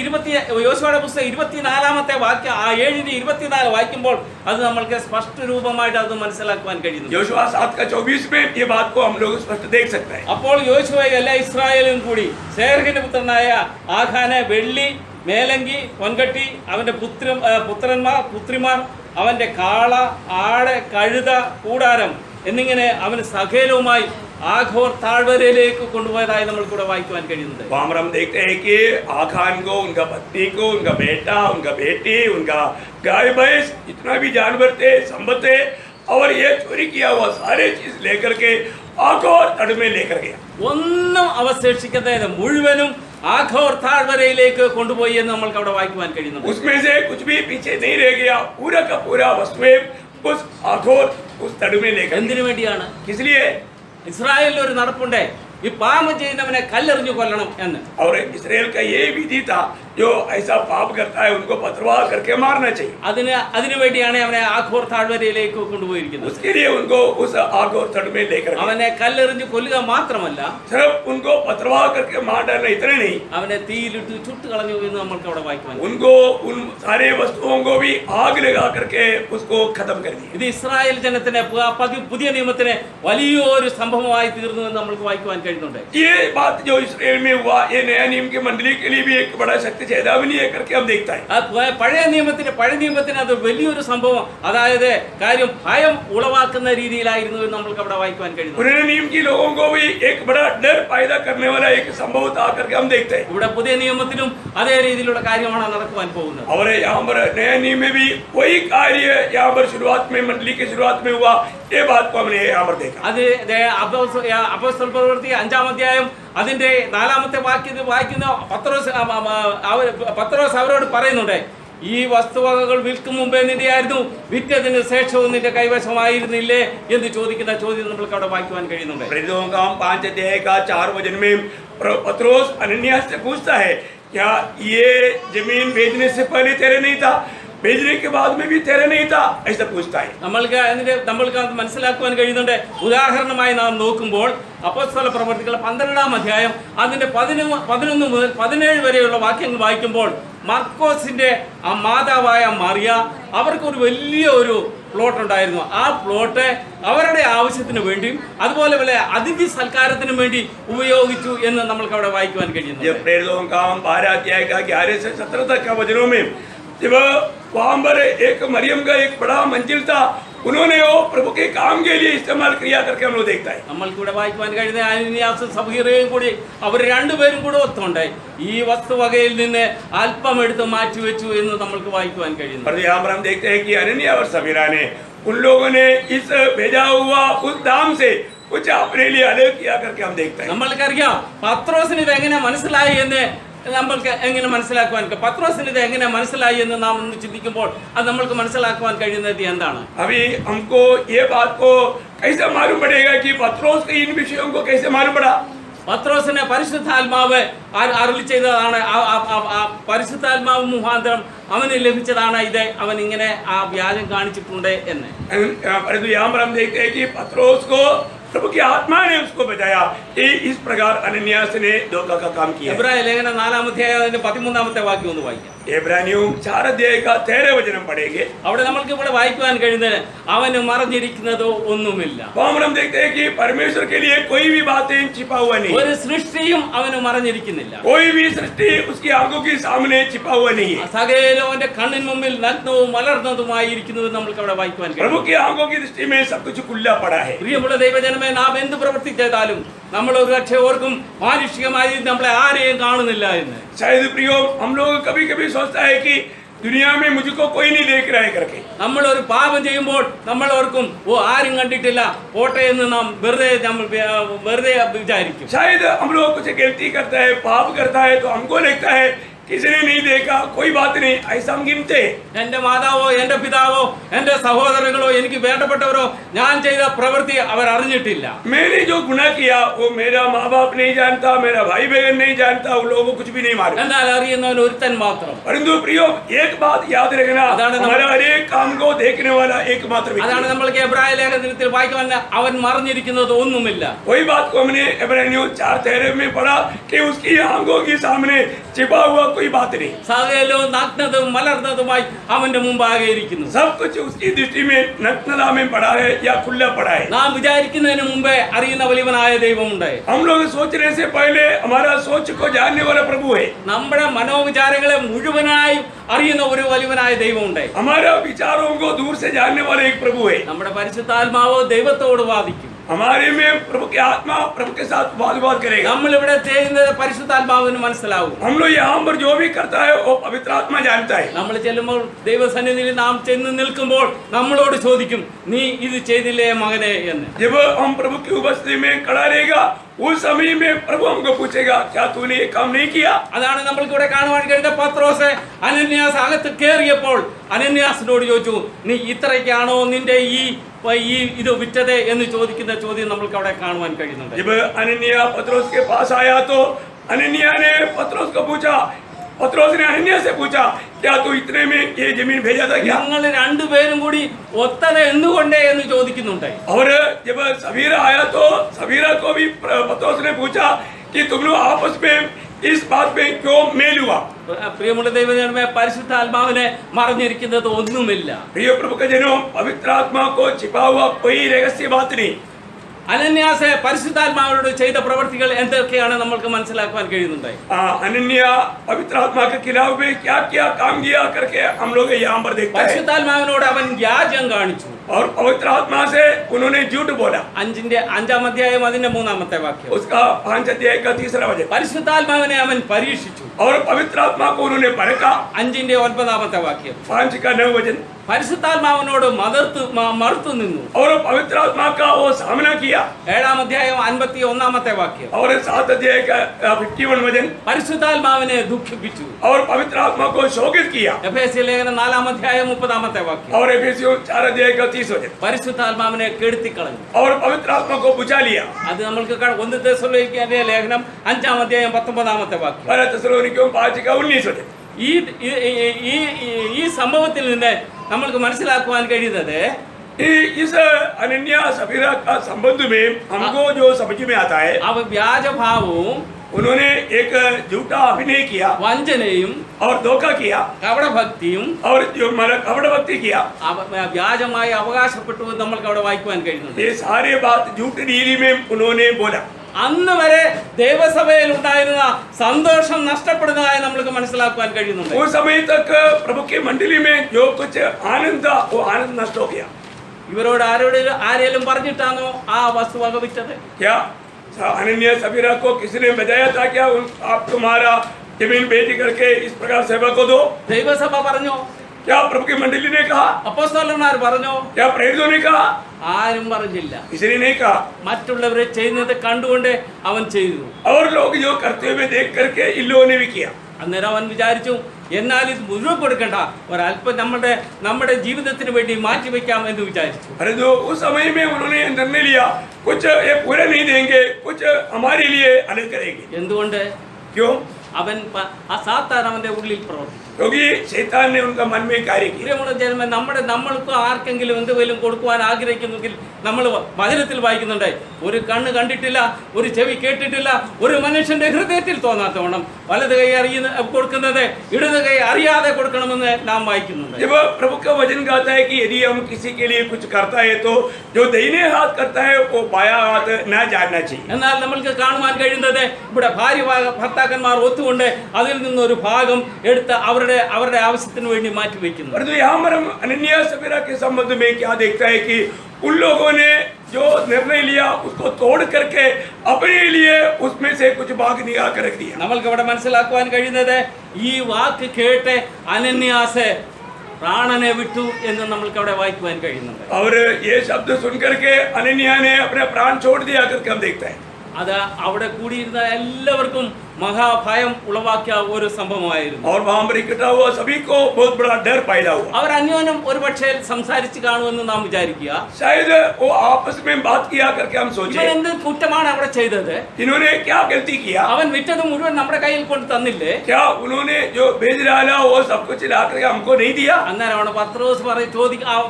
യോശുവയുടെ പുസ്തകം 24-ാമത്തെ വാക്യം, ആ 7:24 വായിക്കുമ്പോൾ അത് നമ്മൾക്ക് സ്പഷ്ട രൂപമായിട്ട് അത് മനസ്സിലാക്കുവാൻ കഴിയുന്നു. योशुआ 7:24 में ये बात को हम लोग स्पष्ट देख सकते हैं. അപ്പോൾ യോശുവയും എല്ലാ ഇസ്രായേലും കൂടി സേർഹിന്റെ പുത്രനായ ആഖാനെ വെള്ളി, മേലങ്കി, പൊൻകട്ടി, അവന്റെ പുത്രന്മാർ, പുത്രിമാർ, അവന്റെ കാള, ആട്, കഴുത, കൂടാരം എന്നിങ്ങനെ അവന് സകലവുമായി ആഘോർ താഴ്വരയിലേക്ക് കൊണ്ടുപോയതായി നമ്മൾ കൂടെ വായിക്കുവാൻ കഴിയുന്നത്. वहां पर हम देखते हैं कि आखान को, उनका पत्नी को, उनका बेटा, उनका बेटी, उनका गाय भैंस, जितना भी जानवर थे, संपत्ति थे, और ये चोरी किया हुआ सारे चीज लेकर के आखोर तट में लेकर गया. ഒന്നും അവശേഷിക്കാതെ മുഴുവനും ആഘോർ താഴ്വരയിലേക്ക് കൊണ്ടുപോയി എന്ന് നമ്മൾക്ക് അവിടെ വായിക്കുവാൻ കഴിയുന്നത്. उसमें से कुछ भी पीछे नहीं रह गया, पूरा का पूरा वस्तुएं उस आखोर उस तट में लेकर. എന്തിനു വേണ്ടിയാണ്? इसलिए ഇസ്രായേലിൽ ഒരു നടപ്പുണ്ട്, ഈ പാപം ചെയ്യുന്നവനെ കല്ലെറിഞ്ഞു കൊല്ലണം എന്ന്. और इसराइल का ये विधि था, जो ऐसा पाप करता है उनको पथरवाह करके मारना चाहिए. അതിനു വേണ്ടിയാണ് അവനെ ആഘോർ താഴ്വരയിലേക്ക് കൊണ്ടുപോയിരിക്കുന്നത്. उसके लिए उनको उस आखोर तट में लेकर गया. അവനെ കല്ലെറിഞ്ഞു കൊല്ലുക മാത്രമല്ല, सिर्फ उनको पथरवाह करके मार डालना इतना नहीं, അവനെ തീയിലിട്ട് ചുട്ട് കളഞ്ഞു എന്ന് നമ്മൾക്ക് അവിടെ വായിക്കുവാൻ കഴിയും. उनको उन सारे वस्तुओं को भी आग लगा करके उसको खत्म कर दिया. ഇത് ഇസ്രായേൽ ജനത്തിന് പുതിയ നിയമത്തിന് വലിയൊരു സംഭവമായി തീർന്നു എന്ന് നമ്മൾക്ക് വായിക്കുവാൻ കഴിയുന്നുണ്ട്. ये बात जो इसराइल में हुआ, ये नया नियम की मंडली के लिए भी एक बड़ा शक्ति चेतावनी है करके हम देखता है. പഴയ നിയമത്തിന് അത് വലിയൊരു സംഭവം, അതായത് കാര്യം ഭയം ഉളവാക്കുന്ന രീതിയിലായിരുന്നു എന്ന് നമ്മൾക്ക് അവിടെ വായിക്കുവാൻ കഴിയുന്നു. पुराने नियम के लोगों को भी एक बड़ा डर पैदा करने वाला एक संभव था करके हम देखते हैं. ഇവിടെ പുതിയ നിയമത്തിലും അതേ രീതിയിലുള്ള കാര്യമാണ് നടക്കുവാൻ പോകുന്നത്. और यहाँ पर नया नियम में भी वही कार्य यहाँ पर शुरुआत में, मंडली की शुरुआत में हुआ, ये बात को हमने यहाँ पर देखा. അത് അപ്പോസ്തല പ്രവൃത്തി 5-ാം അധ്യായം അതിന്റെ 4-ാമത്തെ വാക്യത്തിൽ വായിക്കുന്ന പത്രോസ് അവരോട് പറയുന്നുണ്ട്, ഈ വസ്തുവകകൾ വിൽക്കും മുമ്പേ നിന്റെ ആയിരുന്നു, വിറ്റതിന് ശേഷവും നിന്റെ കൈവശമായിരുന്നില്ലേ എന്ന് ചോദിക്കുന്ന ചോദ്യം നമ്മൾക്ക് അവിടെ വായിക്കുവാൻ കഴിയുന്നുണ്ട്. प्रेरितों का 5 अध्याय का 4 वचन में पत्रोस अनन्यास से पूछता है, क्या ये जमीन बेचने से पहले तेरे नहीं था, बेचने के बाद में भी तेरे नहीं था, ऐसा पूछता है. നമ്മൾക്ക് അത് മനസ്സിലാക്കുവാൻ കഴിയുന്നുണ്ട്. ഉദാഹരണമായി നാം നോക്കുമ്പോൾ അപ്പോസ്തല പ്രവർത്തികൾ 12-ാം അധ്യായം അതിന്റെ 11 മുതൽ 17 വരെയുള്ള വാക്യങ്ങൾ വായിക്കുമ്പോൾ മർക്കോസിന്റെ ആ മാതാവായ മറിയ, അവർക്കൊരു വലിയ ഒരു പ്ലോട്ട് ഉണ്ടായിരുന്നു. ആ പ്ലോട്ട് അവരുടെ ആവശ്യത്തിന് വേണ്ടിയും അതുപോലെ വല്ല അതിഥി സൽക്കാരത്തിനും വേണ്ടി ഉപയോഗിച്ചു എന്ന് നമ്മൾക്ക് അവിടെ വായിക്കുവാൻ കഴിയുന്നു. प्रेरितों का 12 अध्याय का 11 से 17 तक का वचनों में जब वहां पर एक मरियम का एक बड़ा मंजिल था, उन्होंने वो प्रभु के काम के लिए इस्तेमाल किया करके हम लोग देखता है. നമ്മൾക്കിവിടെ വായിക്കുവാൻ കഴിയുന്ന അനനിയാസും സഫീറയും കൂടി അവർ രണ്ടുപേരും കൂടെ ഒത്തുണ്ടായി ഈ വസ്തുവകയിൽ നിന്ന് അല്പം എടുത്ത് മാറ്റിവെച്ചു എന്ന് നമ്മൾക്ക് വായിക്കുവാൻ കഴിയുന്നു. और यहाँ पर हम देखते हैं कि अनन्या और सफीरा ने, उन लोगों ने इस भेजा हुआ उस दाम से कुछ अपने लिए अलग किया करके हम देखते हैं. നമ്മൾക്കറിയാം പത്രോസിന് ഇത് എങ്ങനെ മനസ്സിലായി എന്ന് നമ്മൾക്ക് എങ്ങനെ മനസ്സിലാക്കുവാൻ, പത്രോസിന് ഇത് എങ്ങനെ മനസ്സിലായി എന്ന് നാം ഒന്ന് ചിന്തിക്കുമ്പോൾ അത് നമ്മൾക്ക് മനസ്സിലാക്കുവാൻ കഴിയുന്നത് എന്താണ്? अभी हमको ये बात को कैसे मालूम पड़ेगा कि पत्रोस को इन विषयों को कैसे मालूम पड़ा? പത്രോസിനെ പരിശുദ്ധാത്മാവ് അരുളി ചെയ്തതാണ്. ആ പരിശുദ്ധാത്മാവ് മുഖാന്തരം അവന് ലഭിച്ചതാണ് ഇത്. അവൻ ഇങ്ങനെ ആ വ്യാജം കാണിച്ചിട്ടുണ്ട് എന്ന്. परंतु यहाँ पर हम देखते हैं कि पत्रोस को प्रभु की आत्मा ने उसको बताया कि इस प्रकार अनन्यास ने धोखा का काम किया. എബ്രായ ലേഖനം 4-ാം അധ്യായം അതിന്റെ 13-ാമത്തെ വാക്യം ഒന്ന് വായിക്കാം. इब्रानियों 4 अध्याय का 13 वचन पढ़ेंगे. അവിടെ നമ്മൾക്ക് ഇവിടെ വായിക്കുവാൻ കഴിയുന്നത് അവന് മറഞ്ഞിരിക്കുന്നതോ ഒന്നുമില്ല. वहाँ हम देखते हैं कि परमेश्वर के लिए कोई भी बातें छिपा हुआ नहीं. ഒരു സൃഷ്ടിയും അവന് മറഞ്ഞിരിക്കുന്നില്ല. कोई भी सृष्टि उसकी आंखों के सामने छिपा हुआ नहीं है. സകലവും അവന്റെ കണ്ണിന് മുമ്പിൽ നഗ്നവും മലർന്നതുമായി ഇരിക്കുന്നത് നമ്മൾക്ക് അവിടെ വായിക്കുവാൻ प्रभु കഴിയും. की आंखों की दृष्टि में सब कुछ खुला पड़ा है. പ്രിയമുള്ള ദൈവജനമേ, നാം എന്ത് പ്രവൃത്തി ചെയ്താലും നമ്മൾ ഒരു പക്ഷേ ഓർക്കും മാനുഷികമായി നമ്മളെ ആരെയും കാണുന്നില്ല എന്ന്. शायद प्रियो हम लोग कभी कभी सोचता है कि दुनिया में मुझको कोई नहीं देख रहा है करके. നമ്മൾ ഒരു പാപം ചെയ്യുമ്പോൾ നമ്മൾ ഓർക്കും, ഓ ആരും കണ്ടിട്ടില്ല പോട്ടെ എന്ന് നാം വെറുതെ വിചാരിക്കും. शायद हम लोग कुछ गलती करता है, पाप करता है तो हमको लगता है किसी ने नहीं देखा, कोई बात नहीं, ऐसा हम गिनते. എന്റെ മാതാവോ എന്റെ പിതാവോ എന്റെ സഹോദരങ്ങളോ എനിക്ക് വേണ്ടപ്പെട്ടവരോ ഞാൻ ചെയ്ത പ്രവൃത്തി അവർ അറിഞ്ഞിട്ടില്ല. मैंने जो गुनाह किया वो मेरा माँ बाप नहीं जानता, मेरा भाई बहन नहीं जानता, उन लोगों को कुछ भी नहीं मालूम. എന്നാൽ അറിയുന്നവൻ ഒരുത്തൻ മാത്രം. परंतु प्रियो एक बात याद रखना, हमारा हर एक काम को देखने वाला एकमात्र व्यक्ति. അതാണ് നമ്മൾക്ക് എബ്രായ ലേഖനത്തിൽ വായിക്കുവാൻ അവൻ മറിഞ്ഞിരിക്കുന്നത് ഒന്നുമില്ല. वही बात को हमने इब्रानियों 4:13 में पढ़ा कि उसकी आंखों के सामने छिपा हुआ कोई बात नहीं. സകലവും നഗ്നതും മലർന്നതുമായി അവന്റെ മുമ്പാകെ ഇരിക്കുന്നു. सब कुछ उसकी दृष्टि में नग्नता में पड़ा है या खुला पड़ा है. നാം വിചാരിക്കുന്നതിന് മുമ്പേ അറിയുന്ന വലിയവനായ ദൈവമുണ്ട്. हम लोग सोचने से पहले हमारा सोच को जानने वाला प्रभु है. നമ്മുടെ മനോവിചാരങ്ങളെ മുഴുവനായും അറിയുന്ന ഒരു വലിയവനായ ദൈവമുണ്ട്. हमारा विचारों को दूर से जानने वाला एक प्रभु है. നമ്മുടെ പരിശുദ്ധാത്മാവ് ദൈവത്തോട് വാദിക്കും. हमारे में प्रभु की आत्मा प्रभु के साथ वाद करेगा. നമ്മൾ ഇവിടെ ചെയ്യുന്നത് പരിശുദ്ധാത്മാവിന് മനസ്സിലാവും. हम लोग यहाँ पर जो भी करता है वो पवित्र आत्मा जानता है. നമ്മൾ ചെല്ലുമ്പോൾ ദൈവസന്നിധിയിൽ നാം ചെന്ന് നിൽക്കുമ്പോൾ നമ്മളോട് ചോദിക്കും, നീ ഇത് ചെയ്തില്ലേ മകനെ എന്ന്. जब हम प्रभु की उपस्थिति में खड़ा रहेगा उस समय में प्रभु हमको पूछेगा, क्या तूने ये काम नहीं किया? അതാണ് നമ്മൾക്ക് ഇവിടെ കാണുവാൻ കഴിയുന്ന പത്രോസ് അനന്യാസ് അകത്ത് കയറിയപ്പോൾ അനന്യാസിനോട് ചോദിച്ചു, നീ ഇത്രയ്ക്കാണോ നിന്റെ ഈ ഇത് വിറ്റത് എന്ന് ചോദിക്കുന്ന ചോദ്യം നമ്മൾക്ക് അവിടെ കാണുവാൻ കഴിയുന്നുണ്ട്. जब अनन्या पत्रोस के पास आया तो अनन्या ने पत्रोस को पूछा, पत्रोस ने अनन्या से पूछा, क्या तू इतने में ये जमीन भेजा था क्या? നിങ്ങൾ രണ്ടുപേരും കൂടി ഒത്തത് എന്തുകൊണ്ടേ എന്ന് ചോദിക്കുന്നുണ്ട്. और जब सवीरा आया तो सवीरा को भी पत्रोस ने पूछा कि तुम लोग आपस में इस बात में क्यों मेल हुआ? പ്രിയമുള്ള ദൈവജനമേ, പരിശുദ്ധാത്മാവിനെ മറഞ്ഞിരിക്കുന്നത് ഒന്നുമില്ല. प्रिय प्रभु के जनों, पवित्र आत्मा को छिपा हुआ कोई रहस्य बात नहीं. അനന്യാസ് പരിശുദ്ധാത്മാവിനോട് ചെയ്ത പ്രവർത്തികൾ എന്തൊക്കെയാണ് നമ്മൾക്ക് മനസ്സിലാക്കുവാൻ കഴിയുന്നുണ്ട്. अनन्या पवित्र आत्मा के खिलाफ में क्या क्या काम किया करके हम लोग यहाँ पर देखते हैं. പരിശുദ്ധാത്മാവിനോട് അവൻ വ്യാജം കാണിച്ചു. और पवित्र आत्मा से उन्होंने झूठ बोला. 5-ാം അധ്യായം അതിന്റെ 3-ാമത്തെ വാക്യം. उसका 5 अध्याय का 3रा वचन. പരിശുദ്ധാത്മാവിനെ അവൻ പരീക്ഷിച്ചു. और पवित्र आत्मा को उन्होंने परखा. 5-ന്റെ 9-ാമത്തെ വാക്യം. 5 का 9 वचन. പരിശുദ്ധാത്മാവിനോട് മറുത്തു നിന്നു. और पवित्र आत्मा का वो सामना किया. 7-ാം അധ്യായം 51-ാമത്തെ വാക്യം. और 7 अध्याय का 51 वचन. പരിശുദ്ധാത്മാവിനെ ദുഃഖിപ്പിച്ചു. और पवित्र आत्मा को शोकित किया. എഫേസ്യ ലേഖനം 4-ാം അധ്യായം 30-ാമത്തെ വാക്യം. और एफेसियों 4 अध्याय का 30 वचन. പരിശുദ്ധാത്മാവിനെ കെടുത്തിക്കളഞ്ഞു. और पवित्र आत्मा को बुझा लिया. അത് നമ്മൾക്ക് 1 തെസ്സലോനിക്കരുടെ ലേഖനം 5-ാം അധ്യായം 19-ാമത്തെ വാക്യം. 1 തെസ്സലോനിക്കോं 5 का 19 वचन. ഈ സംഭവത്തിൽ നിന്ന് നമ്മൾക്ക് മനസ്സിലാക്കുവാൻ കഴിയുന്നത് इस अनन्या सफीरा का संबंध में हमको जो समझ में आता है, അവ വ്യാജഭാവവും उन्होंने एक झूठा अभिनय किया വഞ്ചനയും और धोखा किया കപടഭക്തിയും और जो हमारा कपड़ भक्ति किया. വ്യാജമായി അവകാശപ്പെട്ടു എന്ന് നമ്മൾക്ക് അവിടെ വായിക്കുവാൻ കഴിയുന്നുണ്ട്. ये सारे बात झूठ नीति में उन्होंने बोला. അന്ന് വരെ ദേവസഭയിൽ ഉണ്ടായിരുന്ന സന്തോഷം നഷ്ടപ്പെടുന്നതായി നമ്മൾക്ക് മനസ്സിലാക്കുവാൻ കഴിയുന്നുണ്ട്. उस समय तक प्रभु की मंडली में जो कुछ आनंद था वो आनंद नष्ट हो गया. ഇവരോട് ആരെങ്കിലും പറഞ്ഞിട്ടാണോ ആ വസ്തു വക വിറ്റത്? क्या अनन्या सफीरा को किसी ने बताया था क्या आप तुम्हारा जमीन बेच करके इस प्रकार सेवा को दो? ദൈവസഭ പറഞ്ഞോ? क्या प्रभु की मंडली ने कहा? അപ്പോസ്തലന്മാർ പറഞ്ഞോ? क्या प्रेरितों ने कहा? ആരും പറഞ്ഞില്ല. किसी ने नहीं कहा. മറ്റുള്ളവരെ ചെയ്യുന്നത് കണ്ടുകൊണ്ട് അവൻ ചെയ്തു. और लोग जो करते हुए देख करके इन लोगों ने भी किया. അന്നേരം അവൻ വിചാരിച്ചു, എന്നാൽ ഇത് മുഴുവൻ കൊടുക്കണ്ട, ഒരല്പം നമ്മുടെ ജീവിതത്തിന് വേണ്ടി മാറ്റിവെക്കാം എന്ന് വിചാരിച്ചു. परंतु उस समय में उन्होंने निर्णय लिया, कुछ ये पूरा नहीं देंगे, कुछ हमारे लिए अलग करेंगे. എന്തുകൊണ്ട്? क्यों? അവൻ ആ സാത്താൻ അവന്റെ ഉള്ളിൽ പ്രവർത്തിച്ചു. क्योंकि शैतान ने उनका मन में कार्य किया. പ്രിയമുള്ള ജനമേ, നമ്മൾക്ക് ആർക്കെങ്കിലും എന്തെങ്കിലും കൊടുക്കുവാൻ ആഗ്രഹിക്കുന്നെങ്കിൽ നമ്മൾ വചനത്തിൽ വായിക്കുന്നുണ്ട്, ഒരു കണ്ണ് കണ്ടിട്ടില്ല, ഒരു ചെവി കേട്ടിട്ടില്ല, ഒരു മനുഷ്യന്റെ ഹൃദയത്തിൽ തോന്നാത്തവണ്ണം വലത് കൈ കൊടുക്കുന്നത് ഇടത് കൈ അറിയാതെ കൊടുക്കണമെന്ന് നാം വായിക്കുന്നുണ്ട്. जब प्रभु का वचन कहता है कि यदि हम किसी के लिए कुछ करता है तो जो दाहिने हाथ करता है वो बायां हाथ ना जानना चाहिए. എന്നാൽ നമ്മൾക്ക് കാണുവാൻ കഴിയുന്നത് ഇവിടെ ഭർത്താക്കന്മാർ ഒത്തുകൊണ്ട് അതിൽ നിന്നൊരു ഭാഗം എടുത്ത് അവരുടെ ആവശ്യത്തിന് വേണ്ടി മാറ്റിവെക്കുന്നു. परंतु यहाँ पर हम अनन्या सफीरा के संबंध में क्या देखता है कि उन लोगों ने जो निर्णय लिया उसको तोड़ करके अपने लिए उसमें से कुछ भाग निकाल कर रख दिया. നമ്മൾക്ക് ഇവിടെ മനസ്സിലാക്കുവാൻ കഴിയുന്നത് ഈ വാക്ക് കേട്ട് അനന്യാസ് പ്രാണനെ വിട്ടു എന്ന് നമ്മൾക്ക് അവിടെ വായിക്കുവാൻ കഴിയുന്നുണ്ട്. और ये शब्द सुन करके अनन्या ने अपना प्राण छोड़ दिया करके हम देखते हैं. അത് അവിടെ കൂടിയിരുന്ന എല്ലാവർക്കും മഹാഭയം ഉളവാക്കിയ ഒരു സംഭവമായിരുന്നു. और वहां पर इकट्ठा हुआ सभी को बहुत बड़ा डर पैदा हुआ. അവർ അന്യോന്യം ഒരു പക്ഷേ സംസാരിച്ച് കാണുമെന്ന് നാം വിചാരിക്കുക. शायद वो आपस में बात किया करके हम सोचे ഇവൻ എന്ത് കുറ്റമാണ് അവിടെ ചെയ്തത്? इन्होंने क्या गलती किया. അവൻ വിറ്റത് മുഴുവൻ നമ്മുടെ കയ്യിൽ കൊണ്ട് തന്നില്ലേ? क्या उन्होंने जो भेज डाला वो सब कुछ ला करके हमको नहीं दिया. അന്നേരമാണ്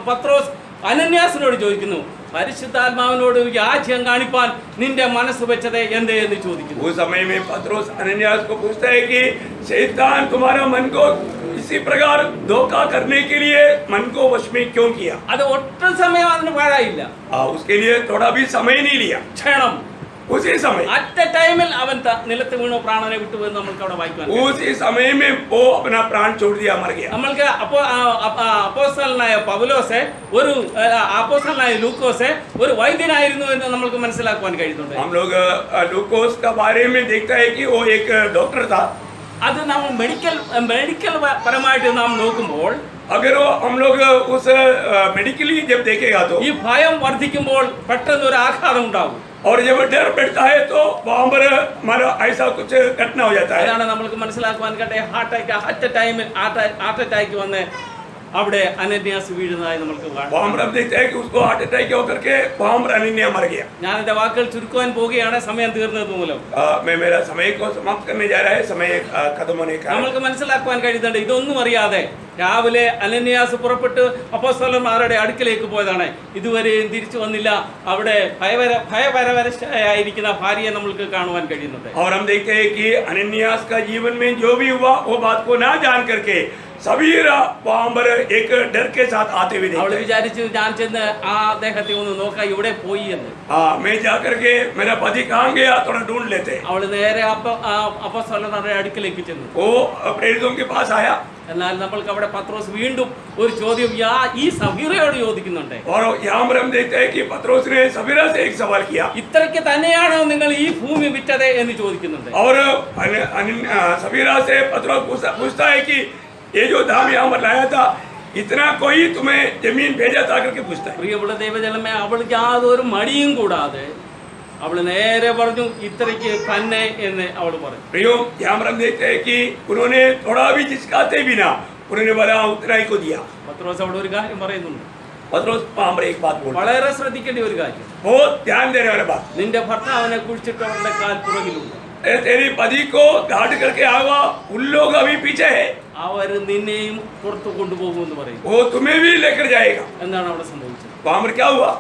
പത്രോസ് അനന്യാസിനോട് ചോദിക്കുന്നു, പരിശുദ്ധാത്മാവിനോട് യാജ്യം കാണിപ്പാൻ നിന്റെ മനസ്സ് വെച്ചത് എന്ത് എന്ന് ചോദിക്കുന്നു. उस समय में पत्रोस अनन्यास को पूछता है कि शैतान तुम्हारा मन को इसी प्रकार धोखा करने के लिए मन को वश में क्यों किया. അത് ഒട്ടും സമയം അതിന് പാഴായില്ല. उसके लिए थोड़ा भी समय नहीं लिया. ക്ഷണം उसी समय അറ്റ് ടൈമിൽ അവൻ നിലത്ത് വീണു പ്രാണനെ വിട്ടു എന്ന് നമ്മൾക്ക് അവിടെ വായിക്കാൻ. उसी समय में वो अपना प्राण छोड़ दिया, मर गया. നമ്മൾക്ക് അപ്പോസ്തലനായ പൗലോസ് അപ്പോസ്തലനായ ലൂക്കോസ് ഒരു വൈദ്യനായിരുന്നു എന്ന് നമ്മൾക്ക് മനസ്സിലാക്കുവാൻ കഴിയുന്നുണ്ട്. हम लोग लूकोस का बारे में देखता है कि वो एक डॉक्टर था. അത് നമ്മൾ മെഡിക്കൽ പരമായിട്ട് നാം നോക്കുമ്പോൾ अगर वो हम लोग उस मेडिकली जब देखेगा तो ഈ ഭയം വർദ്ധിക്കുമ്പോൾ പെട്ടെന്ന് ഒരു ആഘാതം ഉണ്ടാകും. और जब डर बैठता है तो वहां पर हमारा ऐसा कुछ घटना हो जाता है. അതാണ് നമ്മൾക്ക് മനസ്സിലാക്കുവാൻ കേട്ടെ ഹാർട്ട് അറ്റാക്ക് വന്ന് അവിടെ അനന്യാസ് വീഴുന്നതായി നമുക്ക് वहां पर हम देखते हैं कि उसको हार्ट अटैक होकर के वहां पर अनन्या मर गया. ഞാൻ എന്റെ വാക്കുകൾ ചുരുക്കുവാൻ പോവുകയാണ്, സമയം തീർന്നത് മൂലം. मैं मेरा समय को समाप्त करने जा रहा है, समय खत्म होने का. നമ്മൾക്ക് മനസ്സിലാക്കുവാൻ കഴിയുന്നുണ്ട്, ഇതൊന്നും അറിയാതെ രാവിലെ അനന്യാസ് പുറപ്പെട്ട് അപ്പോസ്തലന്മാരുടെ അടുക്കലേക്ക് പോയതാണ്. ഇതുവരെയും തിരിച്ചു വന്നില്ല. അവിടെ ഭയപരവശയായിരിക്കുന്ന ഭാര്യയെ നമ്മൾക്ക് കാണുവാൻ കഴിയുന്നുണ്ട്. और हम देखते हैं कि अनन्यास का जीवन में जो भी हुआ वो बात को ना जान करके सबीरा वहां पर एक डर के साथ आते हुए അവൾ देखते हैं. വിചാരിച്ചു ഞാൻ ചെന്ന് ആ അദ്ദേഹത്തെ ഒന്ന് നോക്കാം ഇവിടെ പോയി എന്ന്. मैं जा करके मेरा पति कहाँ गया थोड़ा ढूंढ लेते हैं. അവൾ നേരെ അപ്പോസ്തലന്മാരുടെ അടുക്കലേക്ക് ചെന്നു. वो प्रेरितों के पास आया. എന്നാൽ നമ്മൾക്ക് അവിടെ പത്രോസ് വീണ്ടും ഒരു ചോദ്യം ഈ സഫീറയോട് ചോദിക്കുന്നുണ്ട്. और यहाँ पर हम देखते हैं कि पत्रोस ने सबीरा से एक सवाल किया. ഇത്രയ്ക്ക് തന്നെയാണോ നിങ്ങൾ ഈ ഭൂമി വിറ്റത് എന്ന് ചോദിക്കുന്നുണ്ട്. और सबीरा से पत्रोस पूछता है कि ये जो धाम यहाँ पर लाया था इतना कोई तुम्हें जमीन भेजा था करके पूछता है. പ്രിയമുള്ള ദൈവജനമേ, അവൾ യാതൊരു മടിയും കൂടാതെ അവൾ നേരെ പറഞ്ഞു ഇത്രയ്ക്ക് തന്നെ എന്ന് അവൾ പറഞ്ഞു. प्रियो, यहाँ पर हम देखते हैं कि उन्होंने थोड़ा भी जिसकाते बिना उन्होंने बोला उतना ही को दिया. പത്രോസ് അവിടെ ഒരു കാര്യം പറയുന്നുണ്ട്, पत्रोस वहाँ पर एक बात बोला, വളരെ ശ്രദ്ധിക്കേണ്ട ഒരു കാര്യം. बहुत ध्यान देने वाला बात. നിന്റെ ഭർത്താവിനെ കുഴിച്ചിട്ട് അവരുടെ കാൽ പുറകിലുണ്ട്. तेरी पति को गार्ड करके आवा, उन लोग अभी पीछे है, അവർ നിന്നെയും പുറത്തു കൊണ്ടുപോകുമെന്ന് പറയും. वो तुम्हें भी लेकर जाएगा. എന്താണ് അവിടെ സംഭവിച്ചത്? वहाँ पर क्या हुआ?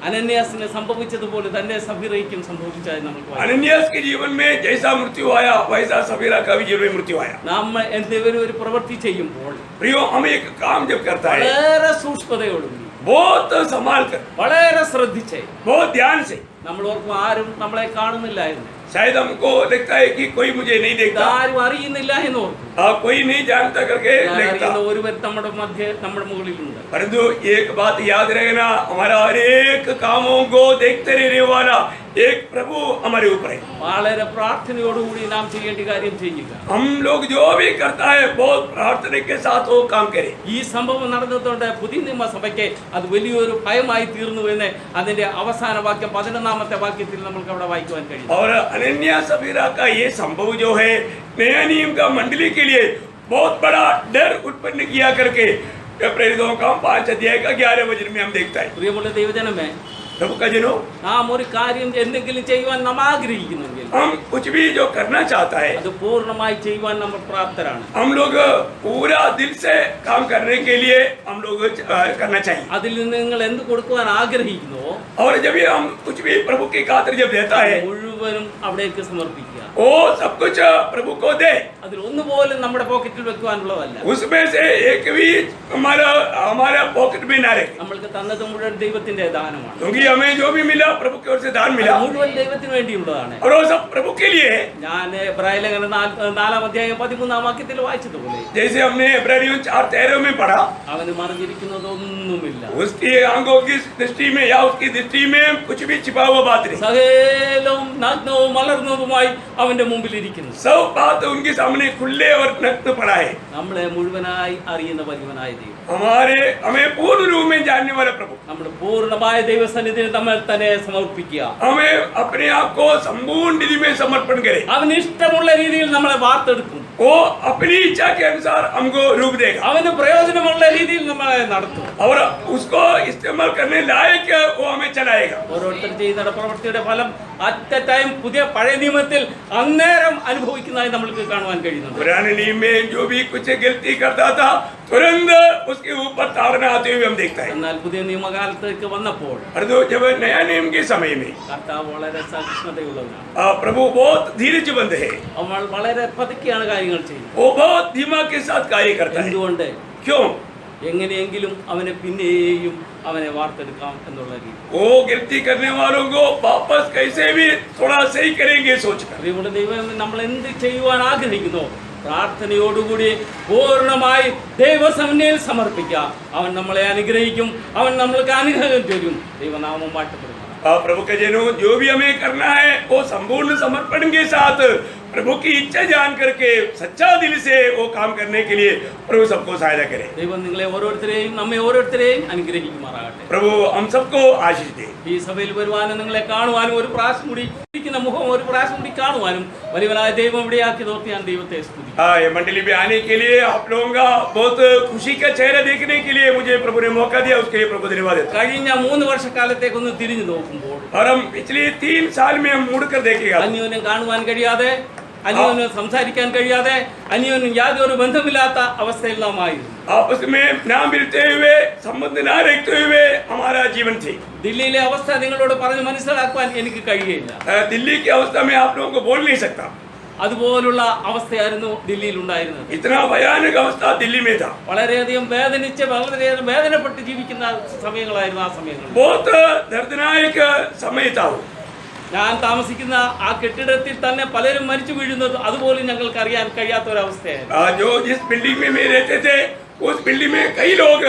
അനന്യാസിന് സംഭവിച്ചതുപോലെ തന്നെ സഫീറയ്ക്കും സംഭവിച്ചതായി നമുക്ക് വായിക്കാം. अनन्यास के जीवन में जैसा मृत्यु आया वैसा सबीरा का भी जीवन में मृत्यु आया. നമ്മൾ എന്തെങ്കിലും ഒരു പ്രവൃത്തി ചെയ്യുമ്പോൾ प्रियो, हम एक काम जब करता है വളരെ സൂക്ഷ്മതയോടുകൂടി बहुत संभाल कर, വളരെ ശ്രദ്ധിച്ചേ बहुत ध्यान से. നമ്മൾ ഓർക്കും ആരും നമ്മളെ കാണുന്നില്ല എന്ന്, शायद हमको लगता है कि कोई मुझे नहीं देखता, ആരും അറിയുന്നില്ല എന്ന് ഓർക്കും. कोई नहीं जानता करके लगता. അറിയുന്ന ഒരുവൻ നമ്മുടെ മുകളിലുണ്ട്. परंतु एक बात याद रखना, हमारा हर एक कामों को देखते रहने वाला एक प्रभु हमारे ऊपर है. വളരെ പ്രാർത്ഥനയോടുകൂടി നാം ചെയ്യേണ്ട കാര്യം ചെയ്യുക. हम लोग जो भी करता है बहुत प्रार्थना के साथ वो काम करे. ഈ സംഭവം നടന്നതുകൊണ്ട് പുതിയ നിയമസഭയ്ക്ക് അത് വലിയൊരു ഭയമായി തീർന്നു എന്ന് അതിന്റെ അവസാന വാക്യം 11-ാമത്തെ വാക്യത്തിൽ നമുക്ക് അവിടെ വായിക്കുവാൻ കഴിയും. और अनन्या सबीरा का ये संभव जो है नया नियम का मंडली के लिए बहुत बड़ा डर उत्पन्न किया करके प्रेरितों का 5 अध्याय का 11 वचन में हम देखता है। പ്രിയമുള്ള ദൈവജനമേ, प्रभु का जनों, നാം ഒരു കാര്യം എന്തെങ്കിലും ചെയ്യുവാൻ നാം ആഗ്രഹിക്കുന്നെങ്കിൽ हम कुछ भी जो करना चाहता है, അത് പൂർണ്ണമായി ചെയ്യുവാൻ നമ്മൾ പ്രാപ്തരാണ്. हम लोग पूरा दिल से काम करने के लिए हम लोग करना चाहिए। അതിൽ നിന്ന് നിങ്ങൾ എന്ത് കൊടുക്കുവാൻ ആഗ്രഹിക്കുന്നുവോ और जब ये हम कुछ भी प्रभु की खातिर जब देता है, മുഴുവനും അവിടേക്ക് സമർപ്പിക്കുക. वो सब कुछ प्रभु को दे। അതിൽ ഒന്നുപോലും നമ്മുടെ പോക്കറ്റിൽ വെക്കുവാനുള്ളതല്ല. उसमें से एक भी हमारा पॉकेट में ना रहे, നമ്മൾക്ക് തന്നത് മുഴുവൻ ദൈവത്തിന്റെ ദാനമാണ്. क्योंकि हमें जो भी मिला प्रभु की ओर से दान അത് मिला മുഴുവൻ ദൈവത്തിന് വേണ്ടിയുള്ളതാണ്. और वो सब प्रभु के लिए है। ഞാൻ ഇബ്രാഹിലേഖനം 4 അധ്യായം 13 വാക്യത്തിൽ വായിച്ചതുപോലെ जैसे हमने इब्रानियों 4:13 में पढ़ा, അവന് മറഞ്ഞിരിക്കുന്നതൊന്നുമില്ല. उसकी आंखों की दृष्टि में या उसकी दृष्टि में कुछ भी छिपा हुआ बात नहीं, സകലവും നഗ്നവും മലർന്നതുമായി അവന്റെ മുമ്പിൽ ഇരിക്കുന്നു. सब बात उनके सामने खुले और नग्न पड़ा है। നമ്മളെ മുഴുവനായി അറിയുന്ന വലിയവനായ ദൈവം, हमें पूर्ण रूप में जानने वाला प्रभु, നമ്മുടെ പൂർണ്ണമായ ദൈവസന്നിധിയിൽ നമ്മൾ തന്നെ സമർപ്പിക്കുക. हमें अपने आप को संपूर्ण निधि में समर्पण करे। അവന് ഇഷ്ടമുള്ള രീതിയിൽ നമ്മളെ വാർത്തെടുക്കും. वो अपनी इच्छा के अनुसार हमको रूप देगा അവന് പ്രയോജനമുള്ള രീതിയിൽ നമ്മളെ നടത്തും. और उसको इस्तेमाल करने लायक वो हमें चलाएगा। ഓരോരുത്തർ ചെയ്യുന്ന പ്രവൃത്തിയുടെ ഫലം അറ്റ് എ ടൈം പുതിയ പഴയ നിയമത്തിൽ അന്നേരം അനുഭവിക്കുന്നതായി നമ്മൾക്ക് കാണുവാൻ കഴിയുന്നുണ്ട്. पुराने नियम में जो भी कुछ गलती करता था तुरंत उसके ऊपर ताड़ना आते हुए हम देखता है। എന്നാൽ പുതിയ നിയമകാലത്തേക്ക് വന്നപ്പോൾ और तो जब नया नियम के समय में കർത്താവ് വളരെ സഹിഷ്ണുതയുള്ളവനാണ്. प्रभु बहुत धीरजबंद है, അവൾ വളരെ പതുക്കെയാണ് കാര്യങ്ങൾ ചെയ്യുന്നത്. वो बहुत दिमाग के साथ कार्य करता है। എന്തുകൊണ്ട്? क्यों? എങ്ങനെയെങ്കിലും അവനെ പിന്നെയും അവനെ വാർത്തെടുക്കാം എന്നുള്ള രീതി. वो गलती करने वालों को वापस कैसे भी थोड़ा सही करेंगे सोचकर। പ്രിയമുള്ള ദൈവം, നമ്മൾ എന്ത് ചെയ്യുവാൻ ആഗ്രഹിക്കുന്നു പ്രാർത്ഥനയോടുകൂടി പൂർണ്ണമായി ദൈവസന്നിധിയിൽ സമർപ്പിക്കുക. അവൻ നമ്മളെ അനുഗ്രഹിക്കും, അവൻ നമ്മൾക്ക് അനുഗ്രഹം തരും. ദൈവനാമം വാഴ്ത്തപ്പെടുന്നു. प्रभु के जनों, जो भी हमें करना है वो संपूर्ण समर्पण के साथ प्रभु की इच्छा जान करके सच्चा दिल से वो काम करने के लिए प्रभु सबको सहायता करे। ദൈവം നിങ്ങളെ ഓരോരുത്തരെയും നമ്മെ ഓരോരുത്തരെയും അനുഗ്രഹിക്കുമാറാകട്ടെ. प्रभु हम सबको आशीष दे। ഈ സഭയിൽ വരുവാനും നിങ്ങളെ കാണുവാനും ഒരു പ്രാവശ്യം കൂടി ഇരിക്കുന്ന മുഖം ഒരു പ്രാവശ്യം കൂടി കാണുവാനും വലിയവനായ ദൈവം ഇവിടെയാക്കി തോർത്തി ഞാൻ ദൈവത്തെ സ്തുതിക്കുന്നു. ये मंडली में आने के लिए आप लोगों का बहुत खुशी का चेहरा देखने के लिए मुझे प्रभु ने मौका दिया, उसके लिए प्रभु धन्यवाद देता हूं। കഴിഞ്ഞ 3 വർഷക്കാലത്തേക്കൊന്ന് തിരിഞ്ഞു നോക്കുമ്പോൾ और हम पिछले 3 साल में हम मुड़कर देखेगा, അന്യോന്യം കാണുവാൻ കഴിയാതെ, അന്യോന്യം സംസാരിക്കാൻ കഴിയാതെ, അന്യോന്യം യാതൊരു ബന്ധമില്ലാത്ത അവസ്ഥയിൽ നാം ആയിരുന്നു. आपस में ना मिलते हुए संबंध ना रखते हुए हमारा जीवन थी। ദില്ലിയിലെ അവസ്ഥ നിങ്ങളോട് പറഞ്ഞ് മനസ്സിലാക്കുവാൻ എനിക്ക് കഴിയില്ല. दिल्ली की अवस्था में आप लोगों को बोल नहीं सकता, അതുപോലുള്ള അവസ്ഥയായിരുന്നു ദില്ലിയിൽ ഉണ്ടായിരുന്നത്. इतना भयानक अवस्था दिल्ली में था। വളരെയധികം വേദനിച്ച് വളരെയധികം വേദനപ്പെട്ട് ജീവിക്കുന്ന സമയങ്ങളായിരുന്നു ആ സമയങ്ങൾ. बहुत दर्दनाक समय था वो। ഞാൻ താമസിക്കുന്ന ആ കെട്ടിടത്തിൽ തന്നെ പലരും മരിച്ചു വീഴുന്നത് അതുപോലും ഞങ്ങൾക്ക് അറിയാൻ കഴിയാത്ത ഒരവസ്ഥയായിരുന്നു. जो जिस बिल्डिंग में मैं रहते थे उस बिल्डिंग में कई लोग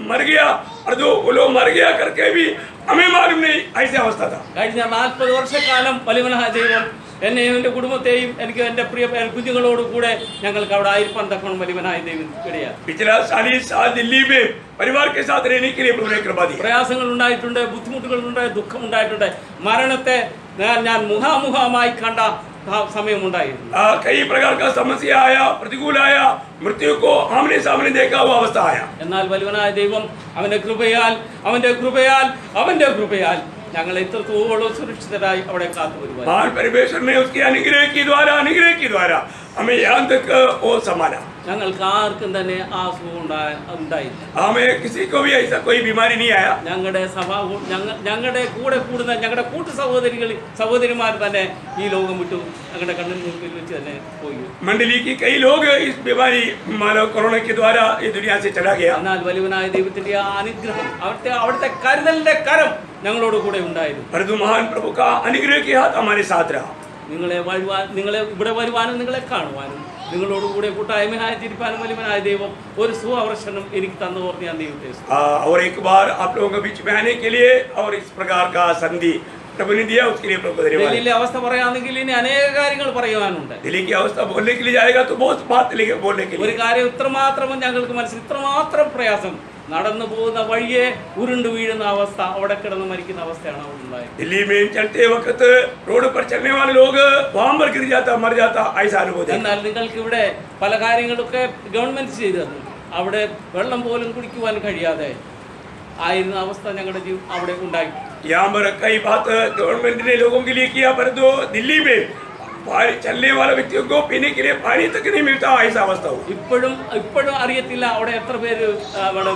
मर गया, और जो वो लोग मर गया करके भी हमें मालूम नहीं, ऐसी अवस्था था। കഴിഞ്ഞ 40 വർഷക്കാലം വലിയവനായ ദൈവം എന്നെയും എൻ്റെ കുടുംബത്തെയും എനിക്ക് എൻ്റെ പ്രിയ കുഞ്ഞുങ്ങളോട് കൂടെ ഞങ്ങൾക്ക് അവിടെ ആയിരിക്കാൻ തക്കണം വലിയവനായ ദൈവം ഇടയാ. पिछला 40 साल दिल्ली में परिवार के साथ रहने के लिए प्रभु ने कृपा दी। പ്രയാസങ്ങൾ ഉണ്ടായിട്ടുണ്ട്, ബുദ്ധിമുട്ടുകളുണ്ട്, ദുഃഖം ഉണ്ടായിട്ടുണ്ട്. മരണത്തെ ഞാൻ മുഖാമുഖമായി കണ്ട സമയമുണ്ടായിരുന്നു. कई प्रकार का समस्या आया, प्रतिकूल आया, मृत्यु को आमने सामने देखा हुआ अवस्था आया। എന്നാൽ വലിയവനായ ദൈവം അവന്റെ കൃപയാൽ അവന്റെ കൃപയാൽ അവന്റെ കൃപയാൽ ഞങ്ങൾ ഇത്രത്തോളം സുരക്ഷിതരായി അവിടെ കാത്തുവരുവാൻ महान परमेश्वर ने उसके अनुग्रह के द्वारा हमें यहाँ तक वो संभाला। ഞങ്ങൾക്ക് ആർക്കും തന്നെ ആ സുഖം ഉണ്ടായില്ല. हमें किसी को भी ऐसा कोई बीमारी नहीं आया। ഞങ്ങളുടെ കൂടെ കൂടുന്ന ഞങ്ങളുടെ കൂട്ടു സഹോദരിമാർ തന്നെ ഈ ലോകം വിട്ടു ഞങ്ങളുടെ കണ്ണിന് മുമ്പിൽ വെച്ച് തന്നെ പോയി. मंडली की कई लोग इस बीमारी मानव कोरोना के द्वारा ये दुनिया से चला गया। എന്നാൽ വലിയവനായ ദൈവത്തിന്റെ ആ അനുഗ്രഹം അവിടുത്തെ കരുതലിന്റെ കരം ഞങ്ങളോട് കൂടെ ഉണ്ടായിരുന്നു. परंतु महान प्रभु का अनुग्रह के हाथ हमारे साथ रहा। നിങ്ങളെ ഇവിടെ വരുവാനും നിങ്ങളെ കാണുവാനും നിങ്ങളോടുകൂടെ കൂട്ടായ്മയായി തിരിപ്പാനും വലിയവനായ ദൈവം ഒരു സുവർഷണം എനിക്ക് തന്നു ഓർത്ത് ഞാൻ ദൈവത്തെ और एक बार आप लोगों के बीच में आने के लिए और इस प्रकार का संधि प्रभु ने दिया, उसके लिए प्रभु धन्यवाद। ദില്ലിയിലെ അവസ്ഥ പറയാണെങ്കിൽ ഇനി അനേക കാര്യങ്ങൾ പറയുവാനുണ്ട്. दिल्ली की अवस्था बोलने के लिए जाएगा तो बहुत बात बोलने के ഒരു लिए। കാര്യം ഇത്രമാത്രം ഞങ്ങൾക്ക് മനസ്സിൽ ഇത്രമാത്രം പ്രയാസം നടന്നു പോകുന്ന വഴിയെ ഉരുണ്ടു വീഴുന്ന അവസ്ഥ, അവിടെ കിടന്ന് മരിക്കുന്ന അവസ്ഥയാണ് അവിടെ ഉണ്ടായത്. दिल्ली में चलते वक्त रोड पर चलने वाले लोग वहां पर गिर जाता, मर जाता, ऐसा अनुभव देखा। എന്നാൽ നിങ്ങൾക്ക് ഇവിടെ പല കാര്യങ്ങളൊക്കെ ഗവൺമെന്റ് ചെയ്തു തന്നു. അവിടെ വെള്ളം പോലും കുടിക്കുവാൻ കഴിയാതെ ആയിരുന്ന അവസ്ഥ ഞങ്ങളുടെ അവിടെ ഉണ്ടായി. यहाँ पर कई बात गवर्नमेंट ने लोगों के लिए किया, परंतु दिल्ली में चलने वाले व्यक्तियों को पीने के लिए पानी तक नहीं मिलता, ऐसा अवस्था हो। ഇപ്പോഴും അറിയത്തില്ല അവിടെ എത്ര പേര് അവിടെ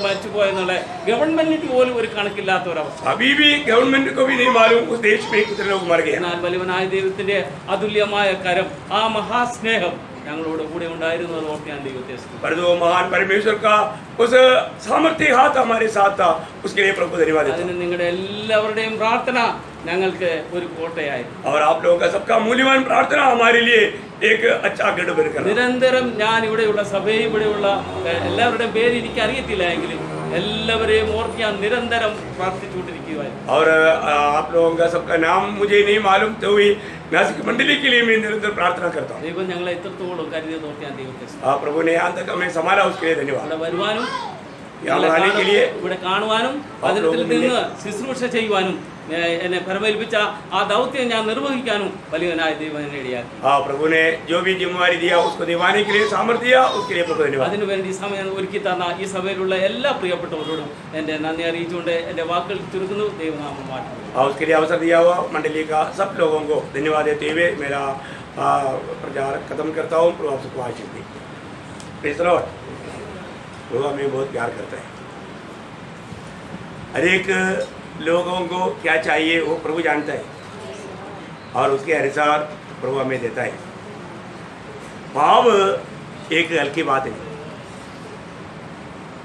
മരിച്ചു പോയെന്നുള്ള ഗവൺമെന്റിന് പോലും ഒരു കണക്കില്ലാത്ത ഒരവസ്ഥ. अभी भी गवर्नमेंट को भी नहीं मालूम उस देश में कितने लोग मर गए। എന്നാൽ വലിയവനായ ദൈവത്തിന്റെ അതുല്യമായ കരം, ആ മഹാസ്നേഹം ഞങ്ങളോട് കൂടെ ഉണ്ടായിരുന്നത് ഓർത്ത് ഞാൻ ദൈവത്തെ സ്തുതിക്കുന്നു. परंतु महान परमेश्वर का उस सामर्थ्य हाथ हमारे साथ था, उसके लिए प्रभु धन्यवाद देता हूं। അതിന് നിങ്ങളുടെ എല്ലാവരുടെയും പ്രാർത്ഥന ഞങ്ങൾക്ക് ഒരു കോട്ടയായി. और आप लोगों का सबका मूल्यवान प्रार्थना हमारे लिए एक अच्छा गढ़ बनकर നിരന്തരം ഞാൻ ഇവിടെയുള്ള സഭയും ഇവിടെയുള്ള എല്ലാവരുടെയും പേര് എനിക്ക് അറിയത്തില്ല എങ്കിലും എല്ലാവരെയും ഓർത്ത് ഞാൻ നിരന്തരം പ്രാർത്ഥിച്ചുകൊണ്ടിരിക്കുകയായിരുന്നു. और आप लोगों का सबका नाम मुझे नहीं मालूम, तो भी नासिक मंडली के लिए मैं निरंतर प्रार्थना करता हूँ। ദൈവം ഞങ്ങളെ എത്രത്തോളം കരുതിയത് ഓർത്ത് ഞാൻ ദൈവത്തെ സ്തുതിക്കുന്നു. प्रभु ने यहाँ तक हमें संभाला, उसके लिए धन्यवाद। ഇവിടെ വരുവാനും यहाँ आने के लिए ഇവിടെ കാണുവാനും അതിൽ നിന്ന് ശുശ്രൂഷ ചെയ്യുവാനും എന്നെ പരമേൽപ്പിച്ച ആ ദൗത്യം ഞാൻ നിർവഹിക്കാനും വലിയവനായ ദൈവം എന്നെ ഇടയാക്കി. प्रभु ने जो भी जिम्मेवारी दिया उसको निभाने के लिए सामर्थ्य दिया, उसके लिए प्रभु धन्यवाद। അതിനുവേണ്ടി സമയം ഒരുക്കി തന്ന ഈ സഭയിലുള്ള എല്ലാ പ്രിയപ്പെട്ടവരോടും എൻ്റെ നന്ദി അറിയിച്ചുകൊണ്ട് എൻ്റെ വാക്കുകൾ ചുരുക്കുന്നു. ദൈവനാമം വാഴ്ത്തപ്പെടും. उसके लिए अवसर दिया हुआ मंडली का सब लोगों को धन्यवाद देते हुए मेरा प्रचार खत्म करता हूँ। प्रभु आप सबको आशीष दी। Praise the Lord. प्रभु हमें बहुत प्यार करता है। हर एक लोगों को क्या चाहिए वो प्रभु जानता है और उसके अनुसार प्रभु हमें देता है। पाप एक हल्की बात है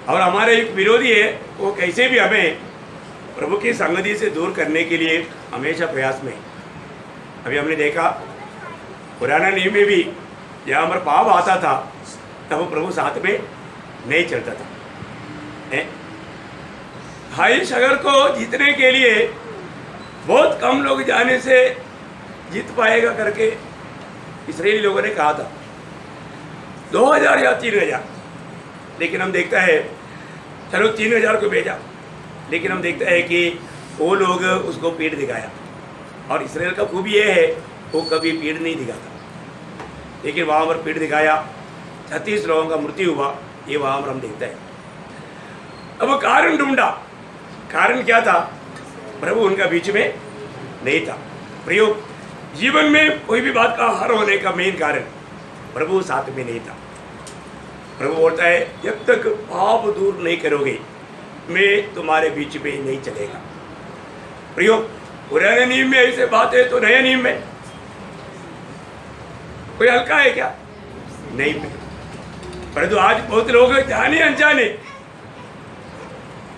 और हमारा एक विरोधी है, वो कैसे भी हमें प्रभु की संगति से दूर करने के लिए हमेशा प्रयास में। अभी हमने देखा पुराना नियम में भी जहाँ पर पाप आता था तब प्रभु साथ में नहीं चलता था। हाई शहर को जीतने के लिए बहुत कम लोग जाने से जीत पाएगा करके इस्राएली लोगों ने कहा था, 2000 या 3000, लेकिन हम देखता है चलो 3000 को भेजा, लेकिन हम देखता है कि वो लोग उसको पीठ दिखाया। और इस्राएल का खूबी ये है वो कभी पीठ नहीं दिखाता, लेकिन वहाँ पर पीठ दिखाया, 36 लोगों का मृत्यु हुआ, ये वहाँ पर हम देखते हैं। अब कारण ढूंढा, कारण क्या था? प्रभु उनका बीच में नहीं था। प्रयोग जीवन में कोई भी बात का हर होने का मेन कारण प्रभु साथ में नहीं था। प्रभु बोलता है जब तक पाप दूर नहीं करोगे मैं तुम्हारे बीच में नहीं चलेगा। प्रयोग पुराने नियम में ऐसे बात है तो नए नियम में कोई हल्का है क्या? नहीं। परंतु आज बहुत लोग जाने अनजाने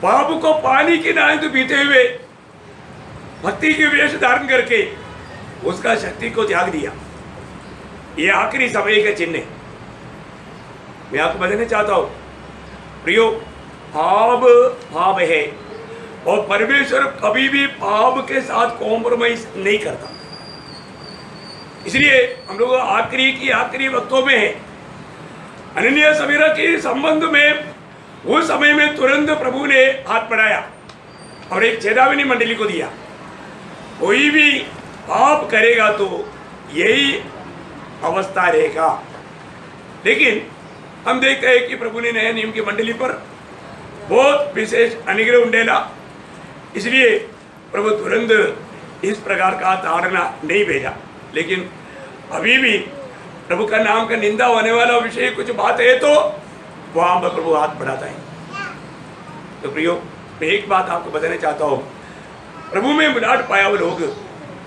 पाप को पानी की नाई तो पीते हुए भक्ति के वेश धारण करके उसका शक्ति को त्याग दिया। ये आखिरी समय का चिन्ह है। मैं आपको बताना चाहता हूं प्रियो, पाप पाप है और परमेश्वर कभी भी पाप के साथ कॉम्प्रोमाइज नहीं करता। इसलिए हम लोग आखिरी वक्तों में है। अनन्या समीरा के संबंध में उस समय में तुरंत प्रभु ने हाथ बढ़ाया और एक चेतावनी मंडली को दिया, कोई भी पाप करेगा तो यही अवस्था रहेगा। लेकिन हम देखते हैं कि प्रभु ने नए नियम की मंडली पर बहुत विशेष अनुग्रह उंडेला, इसलिए प्रभु तुरंत इस प्रकार का ताड़ना नहीं भेजा। लेकिन अभी भी प्रभु का नाम का निंदा होने वाला विषय कुछ बात है तो वहां पर प्रभु हाथ बढ़ाता है। तो प्रियो, मैं एक बात आपको बताना चाहता हूँ, प्रभु में मिलाट पाया हुए लोग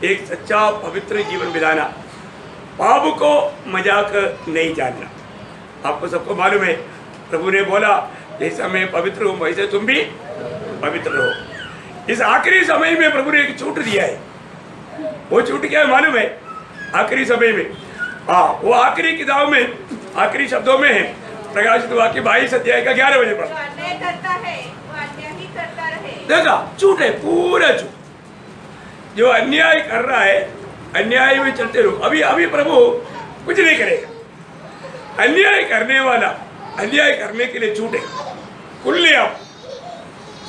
एक सच्चा पवित्र जीवन बिताना, पाप को मजाक नहीं जानना। आपको सबको मालूम है प्रभु ने बोला जैसा मैं पवित्र हूँ वैसे तुम भी पवित्र रहो। इस आखिरी समय में प्रभु ने एक छूट दिया है। वो छूट क्या है मालूम है? आखिरी समय में वो आखिरी किताब में आखिरी शब्दों में है, प्रकाशित वाक्य 22 अध्याय का 11 बजे पर देखा झूठ है, पूरा झूठ। जो अन्याय कर रहा है अन्याय में चलते रहो। अभी प्रभु कुछ नहीं करेगा। अन्याय करने वाला अन्याय करने के लिए छूटे, खुले आप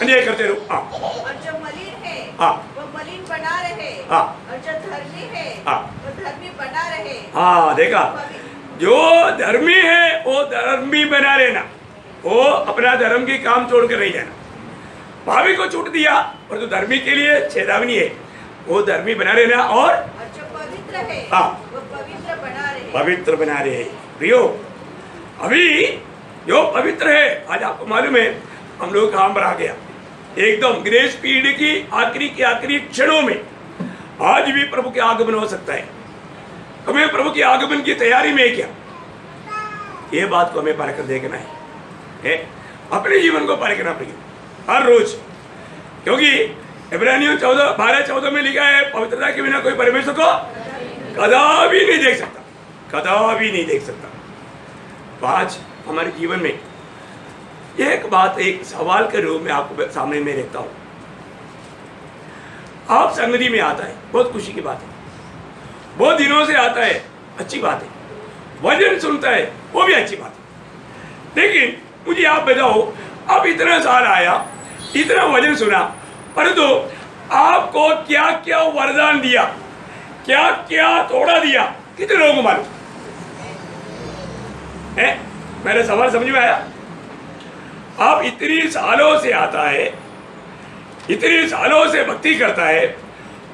अन्याय करते रहो। हाँ और जो मलिन है हाँ वो मलिन बना रहे, हाँ और जो धर्मी है हाँ वो धर्मी बना रहे। हाँ, देखा, जो धर्मी है वो धर्मी बना रहना, वो अपना धर्म के काम छोड़कर नहीं जाना। भावी को छूट दिया, और जो धर्मी के लिए चेतावनी है, वो धर्मी बना रहना। और जो पवित्र है हाँ वो पवित्र बना रहे। पवित्र बना रहे। प्रियो, अभी जो पवित्र है, आज आपको मालूम है हम लोग कहाँ पर आ गया, एकदम ग्रेस पीरियड की आखिरी क्षणों में आज भी प्रभु के आगमन हो सकता है। हमें प्रभु के आगमन की तैयारी में क्या, ये बात को हमें परख देखना है, अपने जीवन को परखना पड़ेगा हर रोज, क्योंकि इब्रानियों 12:14 में लिखा है, पवित्रता के बिना कोई परमेश्वर को कदापि नहीं देख सकता, कदापि नहीं देख सकता। तो आज हमारे जीवन में एक बात, एक सवाल के रूप में आपको सामने में रखता हूं। आप संगति में आता है, बहुत खुशी की बात है, बहुत दिनों से आता है, अच्छी बात है, वचन सुनता है, वो भी अच्छी बात है। लेकिन मुझे आप बताओ, अब इतना साल आया, इतना वचन सुना, परंतु आपको क्या क्या वरदान दिया, क्या क्या तोड़ा दिया, कितने लोगों को मालूम है? मेरा सवाल समझ में आया? आप इतनी सालों से आता है, इतने सालों से भक्ति करता है,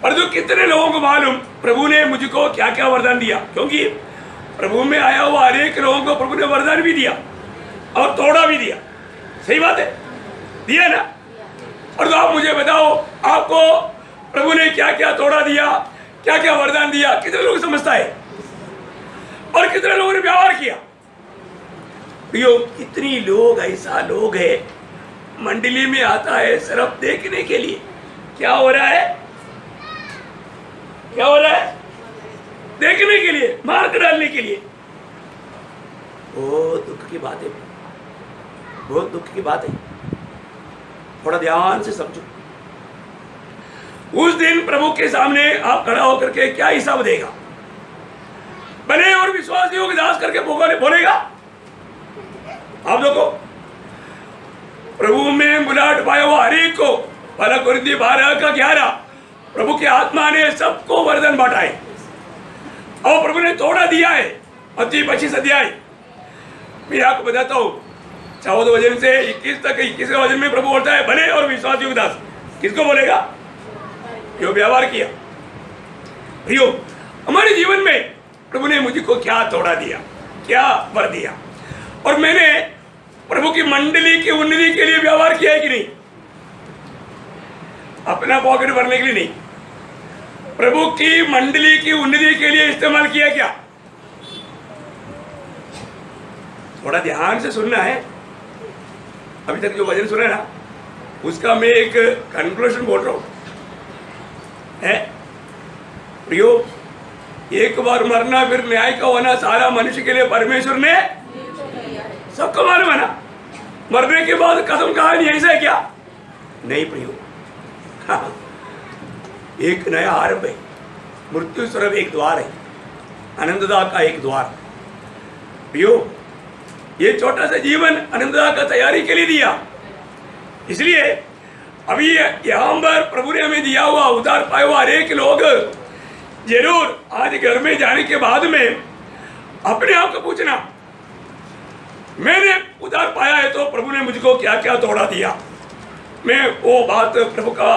परंतु कितने लोगों को मालूम प्रभु ने मुझको क्या क्या वरदान दिया? क्योंकि प्रभु में आया हुआ हर एक लोगों को प्रभु ने वरदान भी दिया और तोड़ा भी दिया। सही बात है, दिया ना? और तो आप मुझे बताओ, आपको प्रभु ने क्या क्या तोड़ा दिया, क्या क्या वरदान दिया, कितने लोग समझता है और कितने लोगों ने व्यवहार किया? कितनी लोग, ऐसा लोग है मंडली में आता है सिर्फ देखने के लिए। क्या हो रहा है, क्या हो रहा है? देखने के लिए, मार्क डालने के लिए। बहुत दुख की बात है, बहुत दुख की बात है, थोड़ा ध्यान से समझो। उस दिन प्रभु के सामने आप खड़ा होकर के क्या हिसाब देगा? भले और विश्वासियों के दास करके बोलेगा। आप देखो, प्रभु में बुलाहट पाया हुआ हर एक को, 1 कोरिन्थियों 12:11, प्रभु की आत्मा ने सबको वरदान बांटा है और प्रभु ने तोड़ा दिया है। मत्ती 25 अध्याय मैं आपको बताता हूँ, 14 वचन से 21 तक, 21वें वचन में प्रभु बोलता है, भले और विश्वासियों के दास। किसको बोलेगा? जो व्यवहार किया। प्रियो, हमारे जीवन में प्रभु ने मुझको क्या तोड़ा दिया, क्या वर दिया, और मैंने प्रभु की मंडली की उन्नति के लिए व्यवहार किया है कि नहीं? अपना पॉकेट भरने के लिए नहीं, प्रभु की मंडली की उन्नति के लिए इस्तेमाल किया क्या? थोड़ा ध्यान से सुनना है। अभी तक जो वचन सुना है ना, उसका मैं एक कंक्लूजन बोल रहा हूं है। प्रियो, एक बार मरना फिर न्याय का होना सारा मनुष्य के लिए परमेश्वर ने सबको मालूम है ना। मरने के बाद कदम कहानी ऐसा है क्या? नहीं प्रियो, एक नया आरंभ है। मृत्यु स्वरूप एक द्वार है, अनंतता का एक द्वार। प्रियो, ये छोटा सा जीवन अनंतता का तैयारी के लिए दिया। इसलिए अभी यहाँ पर प्रभु ने हमें दिया हुआ उद्धार पाया हुआ हर एक लोग जरूर आज घर में जाने के बाद में अपने आप को पूछना, मैंने उद्धार पाया है तो प्रभु ने मुझको क्या क्या तोड़ा दिया। मैं वो बात प्रभु का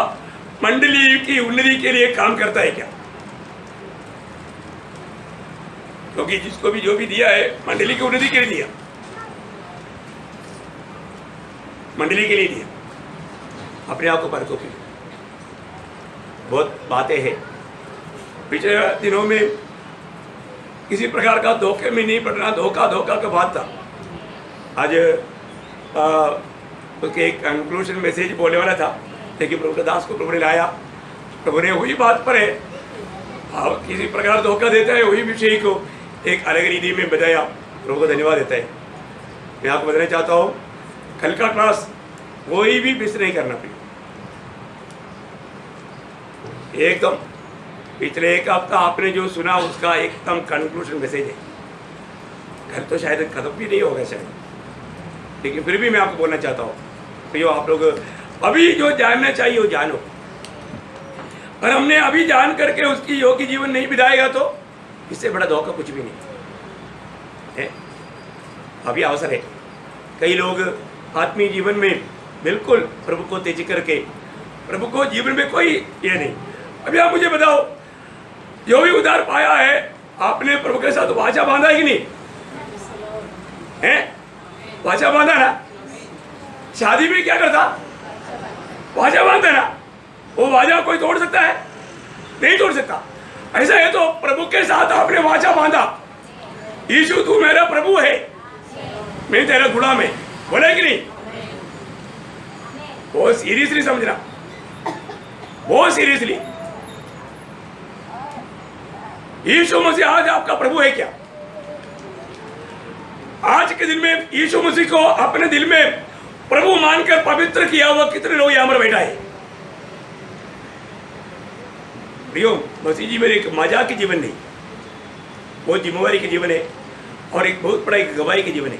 मंडली की उन्नति के लिए काम करता है क्या? क्योंकि जिसको भी जो भी दिया है मंडली की उन्नति के लिए दिया, मंडली के लिए दिया। अपने आप को परखो की बहुत बातें हैं। पिछले दिनों में किसी प्रकार का धोखे में नहीं पड़ना, धोखा का बात था। आज उसके एक कंक्लूजन मैसेज बोलने वाला था, लेकिन प्रभु दास को प्रभु ने लाया। प्रभु ने वही बात पर है, किसी प्रकार धोखा देता है वही विषय को एक अलग रीति में बताया। प्रभु को धन्यवाद देता है। मैं आपको बताना चाहता हूँ, कल का क्लास कोई भी मिस नहीं करना पड़ेगा। एकदम पिछले एक हफ्ता आपने जो सुना उसका एकदम कंक्लूजन मैसेज है। कल तो शायद खत्म भी नहीं होगा शायद, लेकिन फिर भी मैं आपको बोलना चाहता हूँ, जो आप लोग अभी जो जानना चाहिए वो जानो, और हमने अभी जान करके उसकी योग्य जीवन नहीं बिताएगा तो इससे बड़ा धोखा कुछ भी नहीं है। अभी अवसर है। कई लोग आत्मीय जीवन में बिल्कुल प्रभु को त्यज करके, प्रभु को जीवन में कोई ये नहीं। अभी आप मुझे बताओ, जो भी उद्धार पाया है आपने प्रभु के साथ वाचा बांधा है कि नहीं है? वाचा बांधा ना? शादी में क्या करता? वाचा बांधता ना। वो वाचा कोई तोड़ सकता है? नहीं तोड़ सकता। ऐसा है तो प्रभु के साथ आपने वाचा बांधा, यीशु तू मेरा प्रभु है, मैं तेरा गुलाम है, बोला कि नहीं? बहुत सीरियसली समझना, बहुत सीरियसली। यीशु मसीह आज आपका प्रभु है क्या? आज के दिन में यीशु मसीह को अपने दिल में प्रभु मानकर पवित्र किया हुआ कितने लोग यहां पर बैठा है? प्रियो, मसीह जीवन एक मजाक के जीवन नहीं, बहुत जिम्मेवारी के जीवन है, और एक बहुत बड़ा एक गवाही के जीवन है।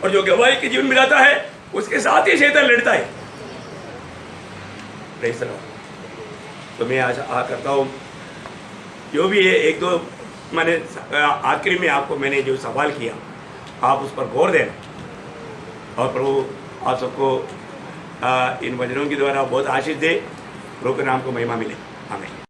और जो गवाही के जीवन मिलाता है उसके साथ ही शैतान लड़ता है। Praise the Lord. तो मैं आशा करता हूँ जो भी है, एक दो मैंने आखिरी में आपको मैंने जो सवाल किया आप उस पर गौर देना, और प्रभु आप सबको इन वचनों के द्वारा बहुत आशीष दे, प्रभु के नाम को महिमा मिले। आमीन।